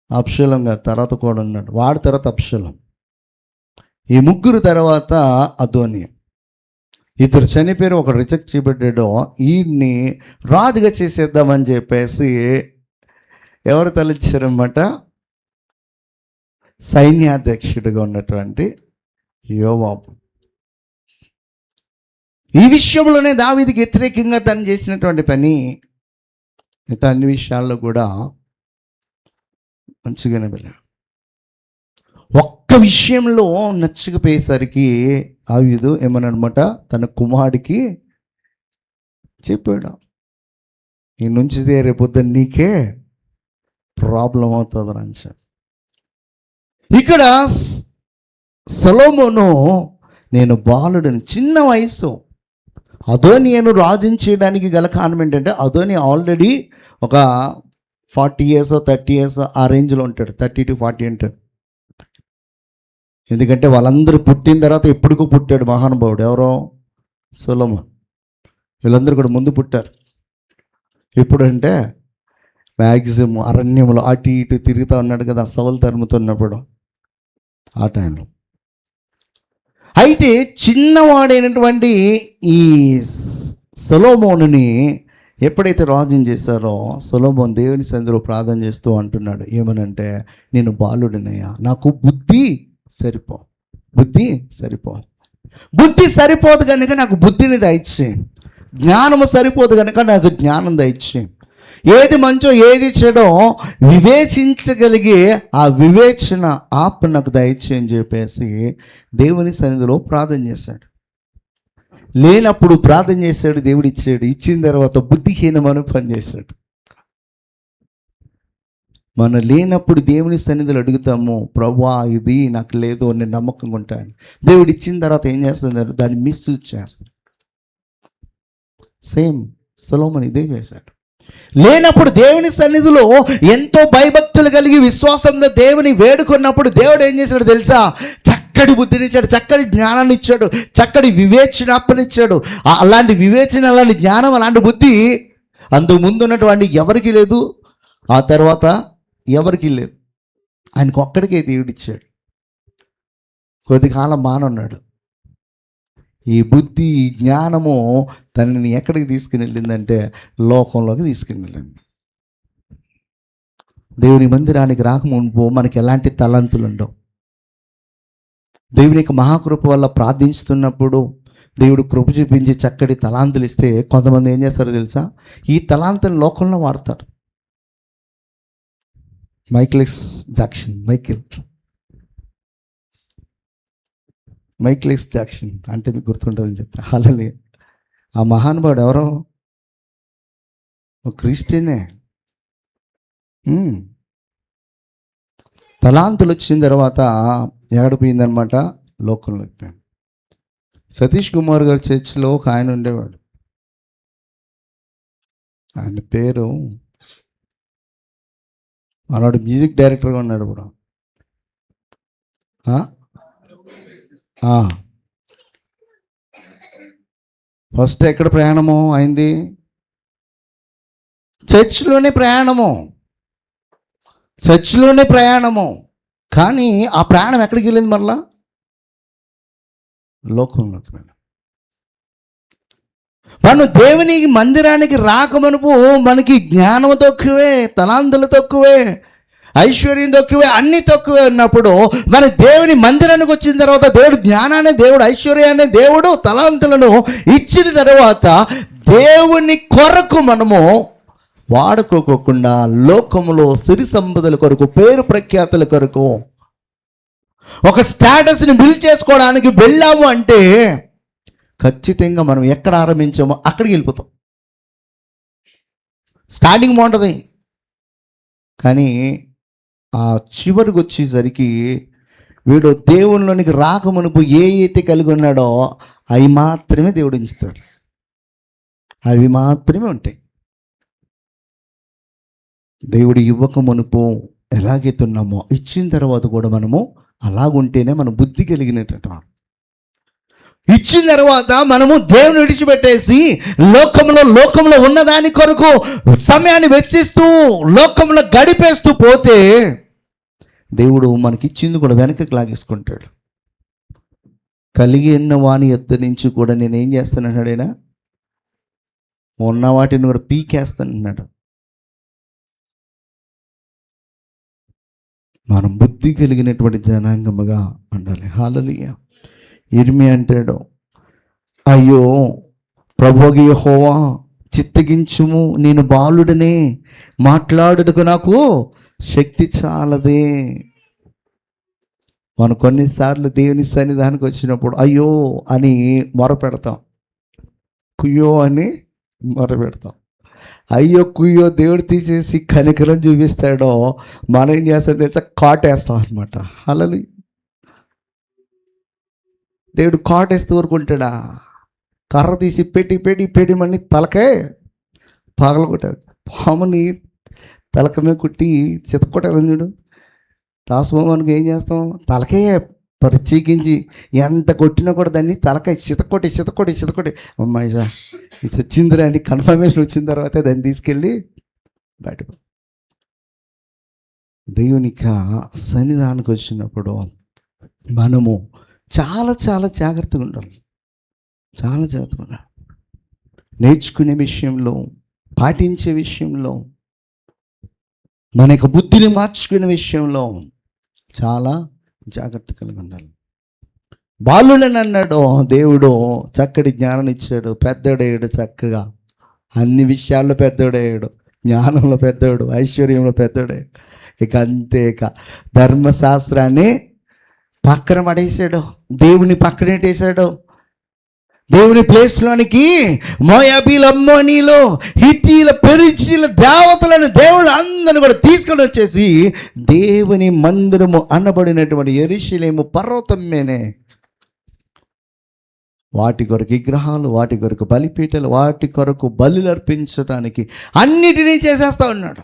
A: అబ్షాలోం గారు, తర్వాత కూడా ఉన్నాడు. వాడి తర్వాత అబ్షాలోం. ఈ ముగ్గురు తర్వాత అదోనియా. ఇద్దరు చనిపోయారు, ఒకడు రిజెక్ట్ చేయబడ్డాడు. వీడిని రాజుగా చేసేద్దామని చెప్పేసి ఎవరు తలచారన్నమాట? సైన్యాధ్యక్షుడిగా ఉన్నటువంటి యోవాబు. ఈ విషయంలోనే దావీదుకి వ్యతిరేకంగా తను చేసినటువంటి పని. మిగతా అన్ని విషయాల్లో కూడా మంచిగానే వెళ్ళాడు. ఒక్క విషయంలో నచ్చకపోయేసరికి దావీదు ఏమన్నమాట, తన కుమారుడికి చెప్పాడు, ఈ నుంచి రేపొద్దు నీకే ప్రాబ్లం అవుతుంది అని. ఇక్కడ సొలొమోను, నేను బాలుడిని, చిన్న వయసు. అదోనియాను రాజుని చేయడానికి గల కారణం ఏంటంటే, అదోనియా ఆల్రెడీ ఒక 40 years 30 years ఆ రేంజ్లో ఉంటాడు. 30 to 40 ఉంటాడు. ఎందుకంటే వాళ్ళందరూ పుట్టిన తర్వాత ఎప్పుడుకో పుట్టాడు మహానుభావుడు. ఎవరో? సొలొమోన్. వీళ్ళందరూ కూడా ముందు పుట్టారు. ఎప్పుడంటే మ్యాక్సిమం అరణ్యంలో అటు ఇటు తిరుగుతూ ఉన్నాడు కదా, సౌలు తరుముతున్నప్పుడు, ఆ టైంలో. అయితే చిన్నవాడైనటువంటి ఈ సొలొమోనుని ఎప్పుడైతే రాజుని చేశారో, సొలొమోన్ దేవుని సన్నిధిలో ప్రార్థన చేస్తూ అంటున్నాడు, ఏమనంటే, నేను బాలుడినయ్యా, నాకు బుద్ధి సరిపోదు కనుక నాకు బుద్ధిని దయచేయి. జ్ఞానము సరిపోదు కనుక నాకు జ్ఞానం దయచేయి. ఏది మంచో ఏది చెడో వివేచించగలిగే ఆ వివేచన ఆప్ నాకు దయచేయి అని చెప్పేసి దేవుని సన్నిధిలో ప్రార్థన చేశాడు. లేనప్పుడు ప్రార్థన చేశాడు, దేవుడు ఇచ్చాడు. ఇచ్చిన తర్వాత బుద్ధిహీనమని పనిచేశాడు. మనం లేనప్పుడు దేవుని సన్నిధిలో అడుగుతాము, ప్రభువా ఇది నాకు లేదు అని నమ్మకంగా ఉంటాను. దేవుడు ఇచ్చిన తర్వాత ఏం చేస్తున్నారు? దాన్ని మిస్యూజ్ చేస్తాడు. సేమ్ సొలొమోను ఇదే చేశాడు. లేనప్పుడు దేవుని సన్నిధిలో ఎంతో భయభక్తులు కలిగి విశ్వాసంతో దేవుని వేడుకున్నప్పుడు దేవుడు ఏం చేశాడు తెలుసా? చక్కటి బుద్ధినిచ్చాడు, చక్కటి జ్ఞానాన్ని ఇచ్చాడు, చక్కటి వివేచనాపనిచ్చాడు. అలాంటి వివేచన, అలాంటి జ్ఞానం, అలాంటి బుద్ధి అంతకు ముందు ఉన్నటువంటి ఎవరికి లేదు, ఆ తర్వాత ఎవరికి లేదు. ఆయనకు ఒక్కడికే దేవుడిచ్చాడు. కొద్ది కాలం మానున్నాడు. ఈ బుద్ధి, ఈ జ్ఞానము తనని ఎక్కడికి తీసుకుని వెళ్ళిందంటే లోకంలోకి తీసుకుని వెళ్ళింది. దేవుని మందిరానికి రాకముందు మనకి ఎలాంటి తలంతులు ఉండవు. దేవుని యొక్క మహాకృప వల్ల ప్రార్థిస్తున్నప్పుడు దేవుడు కృప చూపించి చక్కటి తలాంతులు ఇస్తే కొంతమంది ఏం చేస్తారో తెలుసా? ఈ తలాంతులు లోకంలో వాడతారు. మైకిల్ జాక్సన్ అంటే మీకు గుర్తుంటుందని చెప్తా. అలానే ఆ మహానుభావుడు ఎవరో? ఒక క్రిస్టియనే. తలాంతులు వచ్చిన తర్వాత ఎక్కడిపోయిందనమాట? లోకంలో అయిపోయాను. సతీష్ కుమార్ గారి చర్చిలో ఒక ఆయన ఉండేవాడు. ఆయన పేరు మనోడు మ్యూజిక్ డైరెక్టర్గా ఉన్నాడు ఇప్పుడు. ఫస్ట్ ఎక్కడ ప్రయాణము అయింది? చర్చ్లోనే ప్రయాణము. కానీ ఆ ప్రయాణం ఎక్కడికి వెళ్ళింది? మరలా లోకంలోకి వెళ్ళింది. మనం దేవుని మందిరానికి రాకమనుపు మనకి జ్ఞానం తక్కువే, తలాంతులు తక్కువే, ఐశ్వర్యం తక్కువే, అన్ని తక్కువే ఉన్నప్పుడు మన దేవుని మందిరానికి వచ్చిన తర్వాత దేవుడు జ్ఞానాన్ని, దేవుడు ఐశ్వర్యాన్ని, దేవుడు తలాంతులను ఇచ్చిన తర్వాత దేవుని కొరకు మనము వాడుకోకుండా లోకములో సిరి సంపదల కొరకు, పేరు ప్రఖ్యాతుల కొరకు, ఒక స్టేటస్ని బిల్డ్ చేసుకోవడానికి వెళ్ళాము అంటే ఖచ్చితంగా మనం ఎక్కడ ఆరంభించామో అక్కడికి వెళ్ళిపోతాం. స్టార్టింగ్ బాగుంటుంది, కానీ ఆ చివరికి వచ్చేసరికి వీడు దేవునిలోనికి రాకమునుపు ఏ అయితే కలిగి ఉన్నాడో అవి మాత్రమే దేవుడు ఉంచుతాడు, అవి మాత్రమే ఉంటాయి. దేవుడు ఇవ్వక మునుపు ఎలాగైతే ఉన్నామో ఇచ్చిన తర్వాత కూడా మనము అలాగుంటేనే మన బుద్ధి కలిగినట్టు. ఇచ్చిన తర్వాత మనము దేవుని విడిచిపెట్టేసి లోకంలో ఉన్నదాని కొరకు సమయాన్ని వెచ్చిస్తూ లోకంలో గడిపేస్తూ పోతే దేవుడు మనకిచ్చింది కూడా వెనకకి లాగేసుకుంటాడు. కలిగి ఉన్న వాని యొద్ద నుంచి కూడా నేనేం చేస్తానన్నాడు ఆయన? ఉన్న వాటిని కూడా పీకేస్తానన్నాడు. మనం బుద్ధి కలిగినటువంటి జనాంగముగా ఉండాలి. హల్లెలూయా. ఇర్మియా అంటాడు, అయ్యో ప్రభువగు యెహోవా, చిత్తగించుము, నేను బాలుడనే, మాట్లాడుటకు నాకు శక్తి చాలదే. మనం కొన్నిసార్లు దేవుని సన్నిధానికి వచ్చినప్పుడు అయ్యో అని మొరపెడతాం, కుయ్యో అని మొరపెడతాం. అయ్యో కుయ్యో దేవుడు తీసేసి కనికరం చూపిస్తాడో మనం ఏం చేస్తాం తెలుసా? కాటేస్తాం అనమాట. హల్లెలూయా. దేవుడు కాటేస్తూ ఊరుకుంటాడా? కర్ర తీసి పెట్టి మని తలకే పగలగొట్టాడు. పాముని తలక మీద కుట్టి చితకొట్టాలని చూడు. దాసబొమ్మనికి ఏం చేస్తాం? తలకే ప్రత్యేకించి ఎంత కొట్టినా కూడా దాన్ని తలకాయ చితకొట్టి అమ్మాయి సార్ ఇది వచ్చిందిరా అని కన్ఫర్మేషన్ వచ్చిన తర్వాత దాన్ని తీసుకెళ్ళి బయట. దేవునిక సన్నిధానికి వచ్చినప్పుడు మనము చాలా జాగ్రత్తగా ఉండాలి. చాలా జాగ్రత్తగా ఉండాలి. నేర్చుకునే విషయంలో, పాటించే విషయంలో, మన యొక్క బుద్ధిని మార్చుకునే విషయంలో చాలా జాగ్రత్త కలిగి ఉండాలి. బాలుడని అన్నాడు దేవుడు, చక్కటి జ్ఞానం ఇచ్చాడు, పెద్దోడయ్యాడు, చక్కగా అన్ని విషయాల్లో పెద్దోడయ్యాడు, జ్ఞానంలో పెద్దోడు, ఐశ్వర్యంలో పెద్దోడయ్యాడు. ఇక అంతే, ఇక ధర్మశాస్త్రాన్ని పక్కన పడేసాడు, దేవుని పక్కనెట్టేశాడు. దేవుని ప్లేస్లోనికి మోయాబీల, అమ్మోనీలు, హిత్తీల, పెరిజీల దేవతలను దేవుడు అందరిని కూడా తీసుకొని వచ్చేసి దేవుని మందిరము అనబడినటువంటి యెరూషలేము పర్వతం మీనే వాటి కొరకు విగ్రహాలు, వాటి కొరకు బలిపీఠలు, వాటి కొరకు బలులు అర్పించడానికి అన్నిటినీ చేసేస్తా ఉన్నాడు.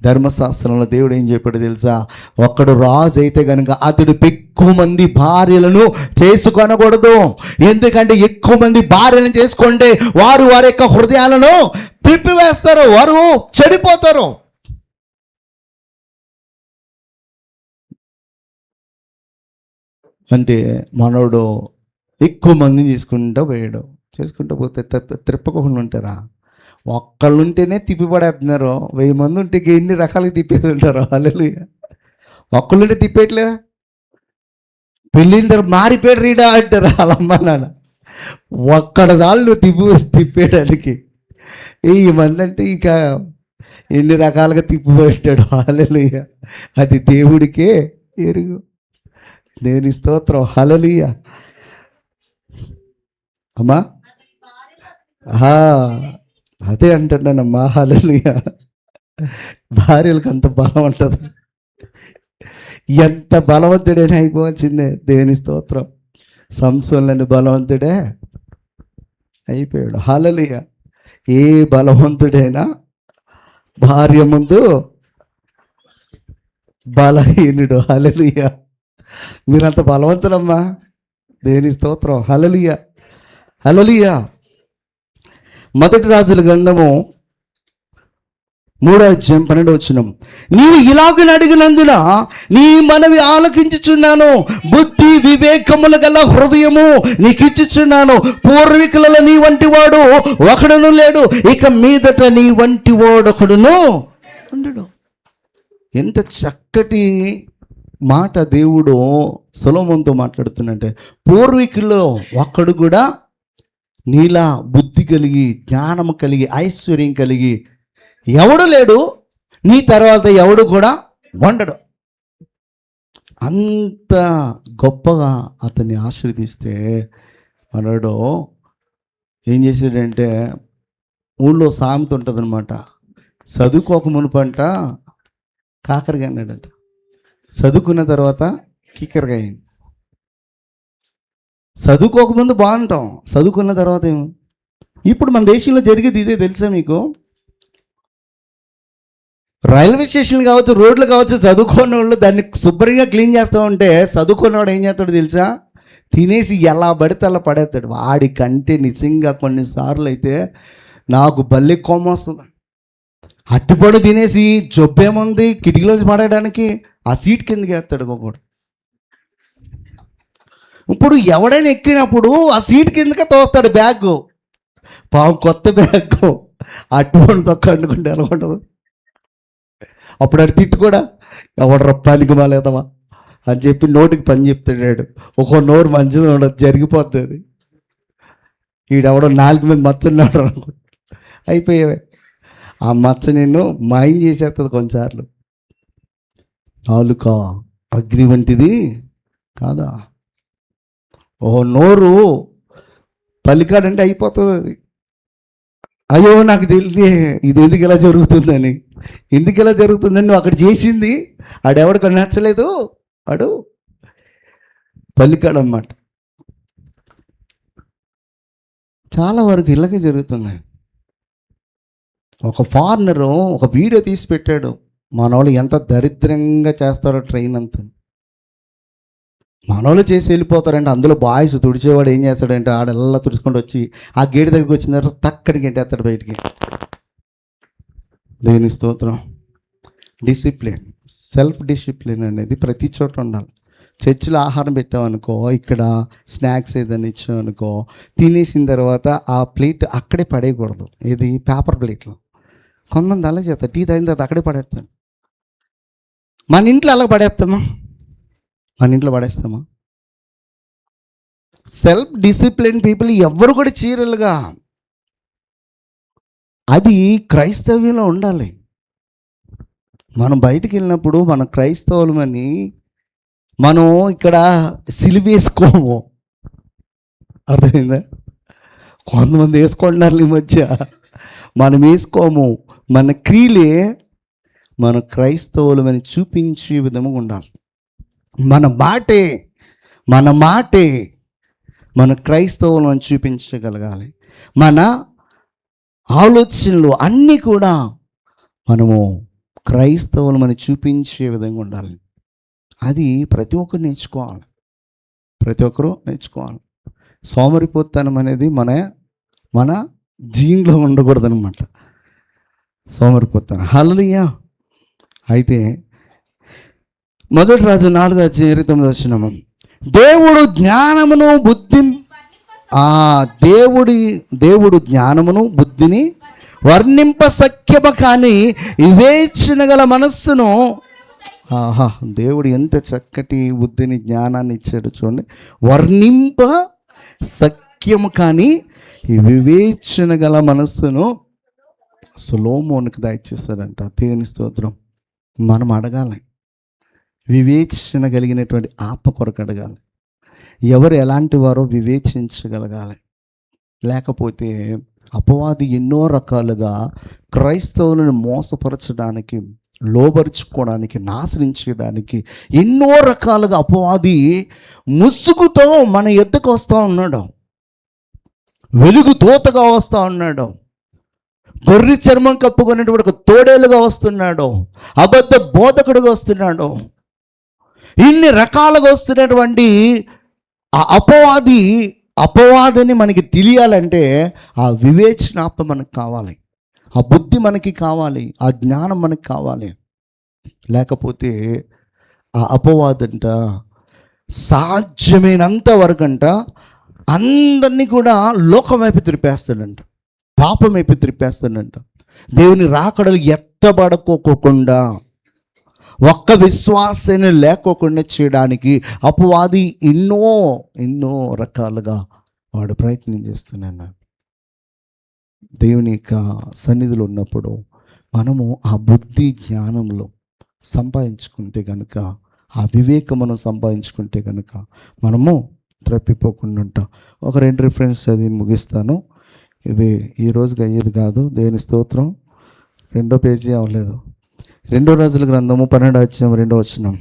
A: ధర్మశాస్త్రంలో దేవుడు ఏం చెప్పాడు తెలుసా? ఒక్కడు రాజు అయితే కనుక అతడు ఎక్కువ మంది భార్యలను చేసుకొనకూడదు. ఎందుకంటే ఎక్కువ మంది భార్యలను చేసుకుంటే వారి యొక్క హృదయాలను త్రిప్పివేస్తారు, వారు చెడిపోతారు. అంటే మనోడు ఎక్కువ మందిని చేసుకుంటూ పోతే త్రిప్పకుండా ఉంటారా? ఒక్కళ్ళుంటేనే తిప్పిపడేస్తున్నారు, 1000 మంది ఉంటే ఎన్ని రకాలుగా తిప్పేది ఉంటారు. హల్లెలూయా. ఒక్కళ్ళుంటే తిప్పేట్లే, పెళ్ళిన తర్వాత మారిపోయాడు రీడా అంటారు వాళ్ళమ్మ నాన్న. ఒక్కడ చాలు నువ్వు తిప్పేయడానికి. 1000 మంది అంటే ఇక ఎన్ని రకాలుగా తిప్పిపెట్టాడు. హల్లెలూయా. అది దేవుడికే ఎరుగు. దేవుని స్తోత్రం. హల్లెలూయా. అమ్మా అదే అంటున్నానమ్మా. హల్లెలూయా. భార్యలకు అంత బలం ఉంటుంది. ఎంత బలవంతుడైనా అయిపోవాల్సిందే. దేవుని స్తోత్రం. సంసోనుని బలవంతుడే అయిపోయాడు. హల్లెలూయా. ఏ బలవంతుడైనా భార్య ముందు బలహీనుడు. హల్లెలూయా. మీరంత బలవంతులమ్మా. దేవుని స్తోత్రం. హల్లెలూయా, హల్లెలూయా. మొదటి రాజుల గ్రంథము 3:12 నీవు ఇలాగని అడిగినందున నీ మనవి ఆలకించుచున్నాను, బుద్ధి వివేకముల గల హృదయము నీకు ఇచ్చుచున్నాను. పూర్వీకులలో నీ వంటి వాడు ఒకడును లేడు, ఇక మీదట నీ వంటి వాడొకడును ఉండడు. ఎంత చక్కటి మాట దేవుడు సొలొమోనుతో మాట్లాడుతున్నట్టే, పూర్వీకుల్లో ఒక్కడు కూడా నీలా బుద్ధి కలిగి, జ్ఞానము కలిగి, ఐశ్వర్యం కలిగి ఎవడు లేడు, నీ తర్వాత ఎవడు కూడా వండడు. అంత గొప్పగా అతన్ని ఆశీర్వదిస్తే మనడు ఏం చేశాడంటే, ఊళ్ళో సామెత ఉంటుంది అనమాట, చదువుకోక మునుపంట కాకరకాయ అన్నాడంట, చదువుకున్న తర్వాత కిక్కరకాయ. చదువుకోకముందు బాగుంటాం, చదువుకున్న తర్వాత ఏమో. ఇప్పుడు మన దేశంలో జరిగేది ఇదే, తెలుసా మీకు? రైల్వే స్టేషన్ కావచ్చు, రోడ్లు కావచ్చు, చదువుకున్న వాళ్ళు దాన్ని శుభ్రంగా క్లీన్ చేస్తూ ఉంటే చదువుకున్నవాడు ఏం చేస్తాడు తెలుసా? తినేసి ఎలా పడితే అలా పడేస్తాడు. వాడికంటే నిజంగా కొన్నిసార్లు అయితే నాకు బల్లి కోమ వస్తుంది. అట్టిపడు తినేసి జబ్బేముంది కిటికీలోంచి పడేయడానికి, ఆ సీట్ కిందకి వేస్తాడు ఒకడు. ఇప్పుడు ఎవడైనా ఎక్కినప్పుడు ఆ సీట్ కిందకే తోస్తాడు బ్యాగ్, పావు కొత్త బ్యాగ్. అట్టిపడు తొక్క అనుకుంటే ఎలా ఉండదు? అప్పుడు అది తిట్టు కూడా, ఎవడు రప్పానికి మాలేదవా అని చెప్పి నోటికి పని చెప్తాడు. ఒక్కో నోరు మంచిది ఉండదు, జరిగిపోతుంది. ఈడెవడో 4 మీద మచ్చున్నాడు అనుకుంటా, అయిపోయావే. ఆ మచ్చ నిన్ను మాయం చేసేస్తుంది కొన్నిసార్లు. నాలుక అగ్ని వంటిది కాదా? ఓహో నోరు పలికాడంటే అయిపోతుంది అది. అయ్యో నాకు తెలియదు ఇది ఎందుకు ఇలా జరుగుతుందని. ఎందుకు ఇలా జరుగుతుందని నువ్వు అక్కడ చేసింది ఆడెవడికి నచ్చలేదు, వాడు పలికాడన్నమాట. చాలా వరకు ఇలాగే జరుగుతుంది. ఒక ఫారినరు ఒక వీడియో తీసి పెట్టాడు, మన వాళ్ళు ఎంత దరిద్రంగా చేస్తారో ట్రైన్ అంతా. మనోళ్ళు చేసి వెళ్ళిపోతారంటే అందులో బాయ్స్ తుడిచేవాడు ఏం చేస్తాడంటే ఆడెల్లా తుడుచుకుంటూ వచ్చి ఆ గేటు దగ్గరికి వచ్చిన తర్వాత టక్కడికి ఎంటేస్తాడు బయటికి. దేవుని స్తోత్రం. డిసిప్లిన్, సెల్ఫ్ డిసిప్లిన్ అనేది ప్రతి చోట ఉండాలి. చర్చిలో ఆహారం పెట్టామనుకో, ఇక్కడ స్నాక్స్ ఏదైనా ఇచ్చామనుకో, తినేసిన తర్వాత ఆ ప్లేట్ అక్కడే పడేయకూడదు. ఇది పేపర్ ప్లేట్లో. కొంతమంది అలా చేస్తారు, టీ తాగిన తర్వాత అక్కడే పడేస్తాను. మన ఇంట్లో అలా పడేస్తామా? మన ఇంట్లో పడేస్తామా? సెల్ఫ్ డిసిప్లిన్ పీపుల్ ఎవ్వరు కూడా చీరలుగా, అది క్రైస్తవ్యంలో ఉండాలి. మనం బయటికి వెళ్ళినప్పుడు మన క్రైస్తవులమని మనం ఇక్కడ సిలువేసుకోము, అర్థమైందా? కొంతమంది వేసుకుంటున్నారు ఈ మధ్య, మనం వేసుకోము. మన క్రియలే మన క్రైస్తవులమని చూపించే విధంగా ఉండాలి. మన మాటే మన క్రైస్తవులను చూపించగలగాలి. మన ఆలోచనలు అన్నీ కూడా మనము క్రైస్తవులమని చూపించే విధంగా ఉండాలి. అది ప్రతి ఒక్కరు నేర్చుకోవాలి, ప్రతి ఒక్కరూ నేర్చుకోవాలి. సోమరిపోతనం అనేది మన జీన్లో ఉండకూడదు అనమాట, సోమరిపోతనం. హల్లెలూయా. అయితే మొదటి రాజు 4:29 దేవుడు జ్ఞానమును బుద్ధి దేవుడు జ్ఞానమును బుద్ధిని వర్ణింప సఖ్యమ కానీ వివేచన గల మనస్సును. ఆహా, దేవుడు ఎంత చక్కటి బుద్ధిని జ్ఞానాన్ని ఇచ్చాడు చూడండి. వర్ణింప సఖ్యము కానీ ఈ వివేచన గల మనస్సును సొలొమోనుకు దయచేస్తాడంట. దేవుని స్తోత్రం. మనం అడగాలి, వివేచన కలిగినటువంటి ఆత్మ కొరకు అడగాలి. ఎవరు ఎలాంటి వారో వివేచించగలగాలి. లేకపోతే అపవాది ఎన్నో రకాలుగా క్రైస్తవులను మోసపరచడానికి, లోబరుచుకోవడానికి, నాశనం చేయడానికి ఎన్నో రకాలుగా అపవాది ముసుగుతో మన ఎద్దకు వస్తూ ఉన్నాడు, వెలుగు దూతగా వస్తూ ఉన్నాడు. గొర్రె చర్మం కప్పుకున్నటువంటి ఒక తోడేలుగా వస్తున్నాడు, అబద్ధ బోధకుడుగా వస్తున్నాడు. ఇన్ని రకాలుగా వస్తున్నటువంటి ఆ అపవాదిని మనకి తెలియాలంటే ఆ వివేచనాత్మ మనకు కావాలి, ఆ బుద్ధి మనకి కావాలి, ఆ జ్ఞానం మనకి కావాలి. లేకపోతే ఆ అపవాదంట సాధ్యమైనంత వరకంట అందరినీ కూడా లోకం వైపు తిరిపేస్తాడంట, పాపం వైపు తిరిపేస్తాడంట. దేవుని రాకడలు ఎత్తబడుకోకుండా, ఒక్క విశ్వాసాన్ని లేకోకుండా చేయడానికి అపవాది ఎన్నో రకాలుగా వాడు ప్రయత్నం చేస్తున్నాడు. దేవుని యొక్క సన్నిధిలో ఉన్నప్పుడు మనము ఆ బుద్ధి జ్ఞానంలో సంపాదించుకుంటే కనుక, ఆ వివేకమును సంపాదించుకుంటే కనుక మనము త్రప్పిపోకుండా ఉంటాం. ఒక 2 రిఫరెన్స్ అది ముగిస్తాను. ఇది ఈ రోజుకి అయ్యేది కాదు. దేవుని స్తోత్రం. 2వ పేజీ అవ్వలేదు. 2 రాజుల గ్రంథము 12:2.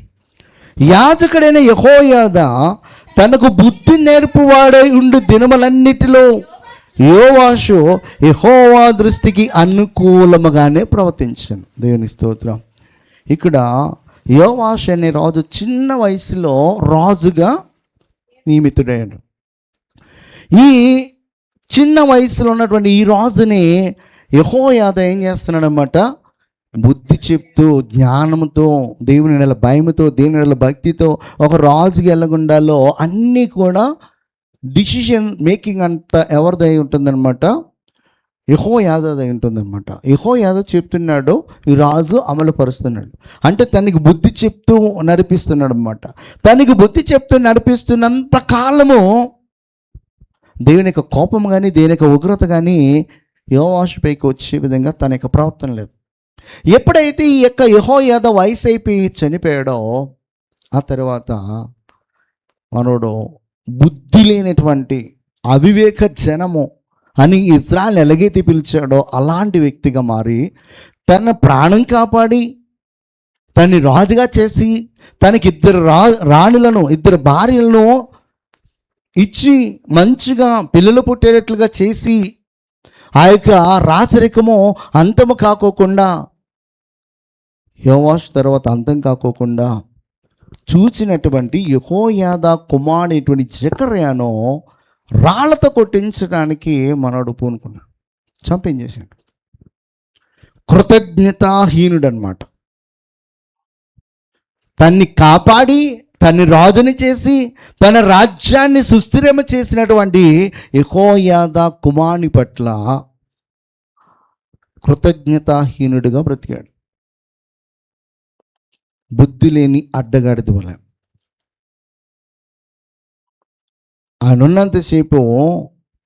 A: యాజకుడైన యెహోయాదా తనకు బుద్ధి నేర్పువాడై ఉండు దినములన్నిటిలో యోవాషు యెహోవా దృష్టికి అనుకూలముగానే ప్రవర్తించాను. దేవుని స్తోత్రం. ఇక్కడ యోవాషు అనే రాజు చిన్న వయసులో రాజుగా నియమితుడయ్యాడు. ఈ చిన్న వయసులో ఉన్నటువంటి ఈ రాజుని యెహోయాదా ఏం చేస్తున్నాడన్నమాట, బుద్ధి చెప్తూ, జ్ఞానంతో, దేవుని నెల భయముతో, దేవుని నెల భక్తితో ఒక రాజుకి ఎలాగుండాలో అన్నీ కూడా డిసిషన్ మేకింగ్ అంతా ఎవరిదై ఉంటుందన్నమాట, యెహోయాదాదై ఉంటుందన్నమాట. యెహోయాదా చెప్తున్నాడు, ఈ రాజు అమలు పరుస్తున్నాడు. అంటే తనకి బుద్ధి చెప్తూ నడిపిస్తున్నాడు అన్నమాట. తనకి బుద్ధి చెప్తూ నడిపిస్తున్నంత కాలము దేవుని యొక్క కోపం కానీ, దేవుని యొక్క ఉగ్రత కానీ యోవాషు పైకి వచ్చే విధంగా తన యొక్క ప్రవర్తన లేదు. ఎప్పుడైతే ఈ యొక్క యెహోయాదా వయసు అయిపోయి చనిపోయాడో, ఆ తర్వాత మనోడు బుద్ధి లేనటువంటి అవివేక జనము అని ఇజ్రాయెల్ ఎలాగైతే పిలిచాడో అలాంటి వ్యక్తిగా మారి తన ప్రాణం కాపాడి తన్ని రాజుగా చేసి తనకి 2 రాణులను 2 భార్యలను ఇచ్చి మంచిగా పిల్లలు పుట్టేటట్లుగా చేసి ఆ యొక్క రాచరికము అంతము కాకోకుండా, యోవాషు తర్వాత అంతం కాకోకుండా చూచినటువంటి యెహోయాదా కుమారుడైనటువంటి జెకర్యాను రాళ్లతో కొట్టించడానికి మనోడు పూనుకున్నాడు, చంపించేశాడు. కృతజ్ఞతాహీనుడు అన్నమాట. తన్ని కాపాడి తన్ని రాజుని చేసి తన రాజ్యాన్ని సుస్థిరమ చేసినటువంటి యెహోయాదా కుమారుని పట్ల కృతజ్ఞతాహీనుడిగా బ్రతికాడు. బుద్ధి లేని అడ్డగాడిద వల్ల ఆయన ఉన్నంతసేపు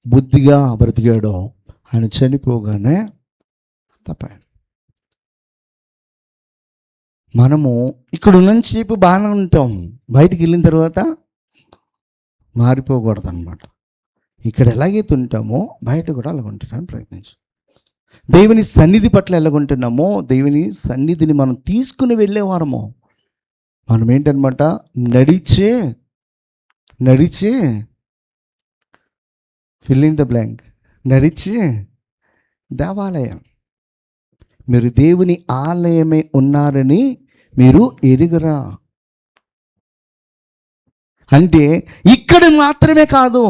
A: బుద్ధిగా బ్రతికాడు. ఆయన చనిపోగానే తప్పాడు. మనము ఇక్కడ ఉన్నంతసేపు బాగానే ఉంటాం, బయటికి వెళ్ళిన తర్వాత మారిపోకూడదు అనమాట. ఇక్కడ ఎలాగైతే ఉంటామో బయట కూడా అలాగ ఉండడానికి ప్రయత్నించు. దేవుని సన్నిధి పట్ల ఎలాగుంటున్నామో, దేవుని సన్నిధిని మనం తీసుకుని వెళ్ళేవారము. మనం ఏంటనమాట, నడిచే ఫిల్ ఇన్ ద బ్లాంక్, నడిచే దేవాలయం. మీరు దేవుని ఆలయమే ఉన్నారని మీరు ఎరుగరా? అంటే ఇక్కడ మాత్రమే కాదు,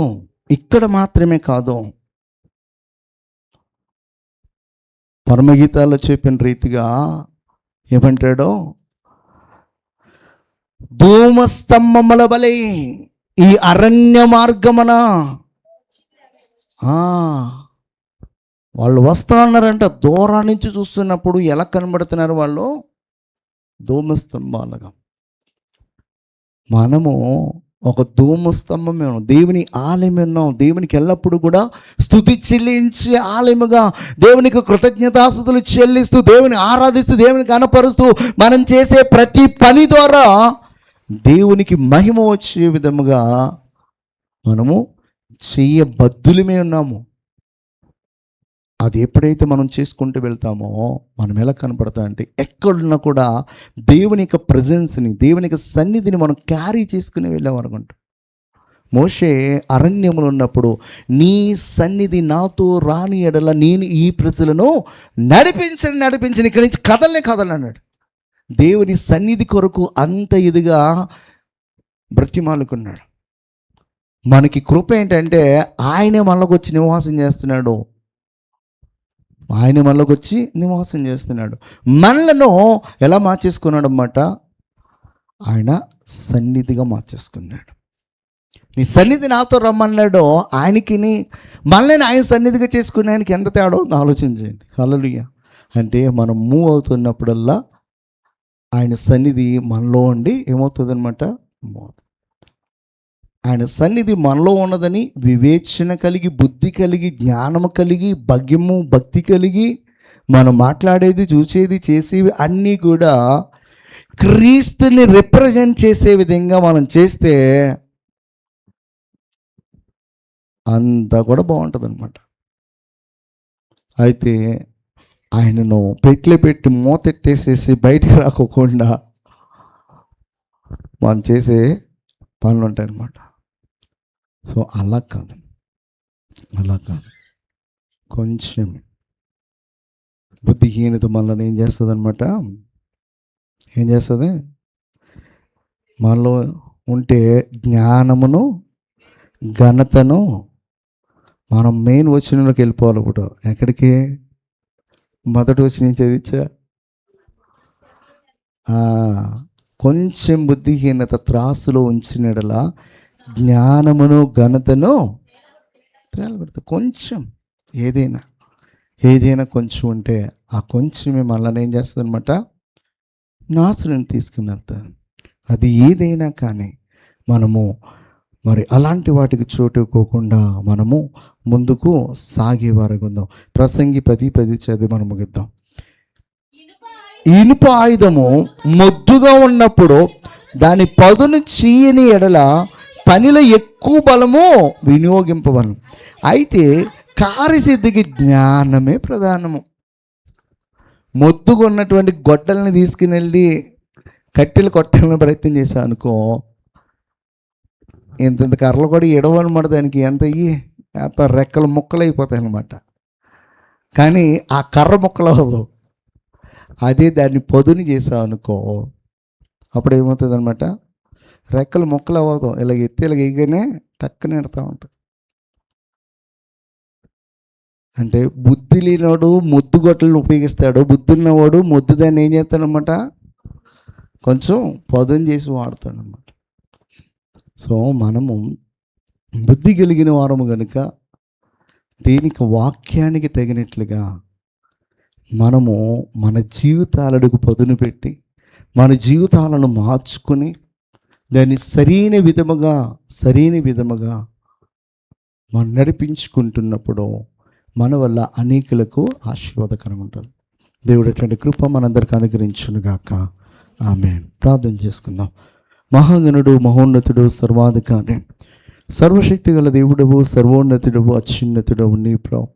A: పరమగీతాల్లో చెప్పిన రీతిగా ఏమంటాడో, ధూమస్తంభముల వలె ఈ అరణ్య మార్గమున వాళ్ళు వస్తా ఉన్నారంట. దూరం నుంచి చూస్తున్నప్పుడు ఎలా కనబడుతున్నారు వాళ్ళు? ధూమస్తంభాలుగా. మనము ఒక ధూమస్తంభమే ఉన్నాం, దేవుని ఆలయం ఉన్నాం. దేవునికి ఎల్లప్పుడూ కూడా స్తుతి చెల్లించే ఆలయముగా, దేవునికి కృతజ్ఞతాస్తుతులు చెల్లిస్తూ, దేవుని ఆరాధిస్తూ, దేవుని కనపరుస్తూ మనం చేసే ప్రతి పని ద్వారా దేవునికి మహిమ వచ్చే విధముగా మనము చేయబద్దులమే ఉన్నాము. అది ఎప్పుడైతే మనం చేసుకుంటూ వెళ్తామో మనం ఎలా కనపడతా అంటే, ఎక్కడున్నా కూడా దేవుని యొక్క ప్రజెన్స్ని, దేవుని యొక్క సన్నిధిని మనం క్యారీ చేసుకుని వెళ్ళామనుకుంటాం. మోషే అరణ్యములో ఉన్నప్పుడు నీ సన్నిధి నాతో రాని ఎడల నేను ఈ ప్రజలను నడిపించని ఇక్కడి నుంచి కదలన్నాడు. దేవుని సన్నిధి కొరకు అంత ఇదిగా బ్రతిమాలుకున్నాడు. మనకి కృప ఏంటంటే ఆయనే మనలోకి వచ్చి నివాసం చేస్తున్నాడు. మనలను ఎలా మార్చేసుకున్నాడు అన్నమాట? ఆయన సన్నిధిగా మార్చేసుకున్నాడు. నీ సన్నిధి నాతో రమ్మన్నాడు. ఆయనకి మనల్ని ఆయన సన్నిధిగా చేసుకునే ఆయనకి ఎంత తేడా ఉందో ఆలోచించండి. హల్లెలూయా. అంటే మనం మూవ్ అవుతున్నప్పుడల్లా ఆయన సన్నిధి మనలో ఉండి ఏమవుతుంది అనమాట? ఆయన సన్నిధి మనలో ఉన్నదని వివేచన కలిగి, బుద్ధి కలిగి, జ్ఞానము కలిగి, భాగ్యము, భక్తి కలిగి మనం మాట్లాడేది, చూసేది, చేసేవి అన్నీ కూడా క్రీస్తుని రిప్రజెంట్ చేసే విధంగా మనం చేస్తే అంతా కూడా బాగుంటుంది అనమాట. అయితే ఆయనను పెట్టి మూతెట్టేసేసి బయటికి రాకోకుండా మనం చేసే పనులు ఉంటాయి అన్నమాట. సో అలా కాదు. కొంచెం బుద్ధిహీనత మనల్ని ఏం చేస్తుంది అనమాట? మనలో ఉంటే జ్ఞానమును, ఘనతను మనం మెయిన్ వచనంలోకి వెళ్ళిపోవాలి. ఇప్పుడు ఎక్కడికి? మొదటి వచనం చదివించా. కొంచెం బుద్ధిహీనత త్రాసులో ఉంచినడలా జ్ఞానమును, ఘనతను తేలబెడతాయి. కొంచెం ఏదైనా కొంచెం ఉంటే ఆ కొంచెమే మనల్ని ఏం చేస్తుంది అనమాట? నాశనం తీసుకుని వెళ్తారు. అది ఏదైనా కానీ మనము మరి అలాంటి వాటికి చోటు ఇవ్వకుండా మనము ముందుకు సాగే వారికి ఉందాం. ప్రసంగి 10:10 చదివి మనం ముగిద్దాం. ఇనుప ఆయుధము మొద్దుగా ఉన్నప్పుడు దాని పదును చీయని ఎడల పనిలో ఎక్కువ బలము వినియోగింపవలను. అయితే కార్యసిద్ధికి జ్ఞానమే ప్రధానము. మొద్దుగా ఉన్నటువంటి గొడ్డల్ని తీసుకుని వెళ్ళి కట్టెలు కొట్టాలని ప్రయత్నం చేశాను అనుకో, ఇంత కర్రలు కూడా ఎడవనమాట. దానికి ఎంత రెక్కలు ముక్కలు అయిపోతాయి అన్నమాట. కానీ ఆ కర్ర ముక్కలు అవ్వదు. అదే దాన్ని పొదుని చేసావు అనుకో, అప్పుడు ఏమవుతుంది అనమాట? రెక్కలు ముక్కలు అవ్వదు. ఇలాగ ఎత్తి ఇలాగ ఎగానే టక్కున ఎడతా ఉంటుంది. అంటే బుద్ధి లేనివాడు ముద్దు గొట్టలను ఉపయోగిస్తాడు. బుద్ధి ఉన్నవాడు ముద్దు దాన్ని ఏం చేస్తాడనమాట? కొంచెం పొదును చేసి వాడతాడు అన్నమాట. సో మనము బుద్ధి కలిగిన వారము కనుక దీనికి వాక్యానికి తగినట్లుగా మనము మన జీవితాలకు పదును పెట్టి మన జీవితాలను మార్చుకొని దాన్ని సరైన విధముగా మనం నడిపించుకుంటున్నప్పుడు మన వల్ల అనేకులకు ఆశీర్వాదకరం ఉంటుంది. దేవుడు అటువంటి కృప మనందరికీ అనుగ్రహించునుగాక. ఆమేన్. ప్రార్థన చేసుకుందాం. మహాగణుడు, మహోన్నతుడు, సర్వాధికారి, సర్వశక్తి గల దేవుడవు, సర్వోన్నతుడవు, అత్యున్నతుడవు నీ ప్రభు.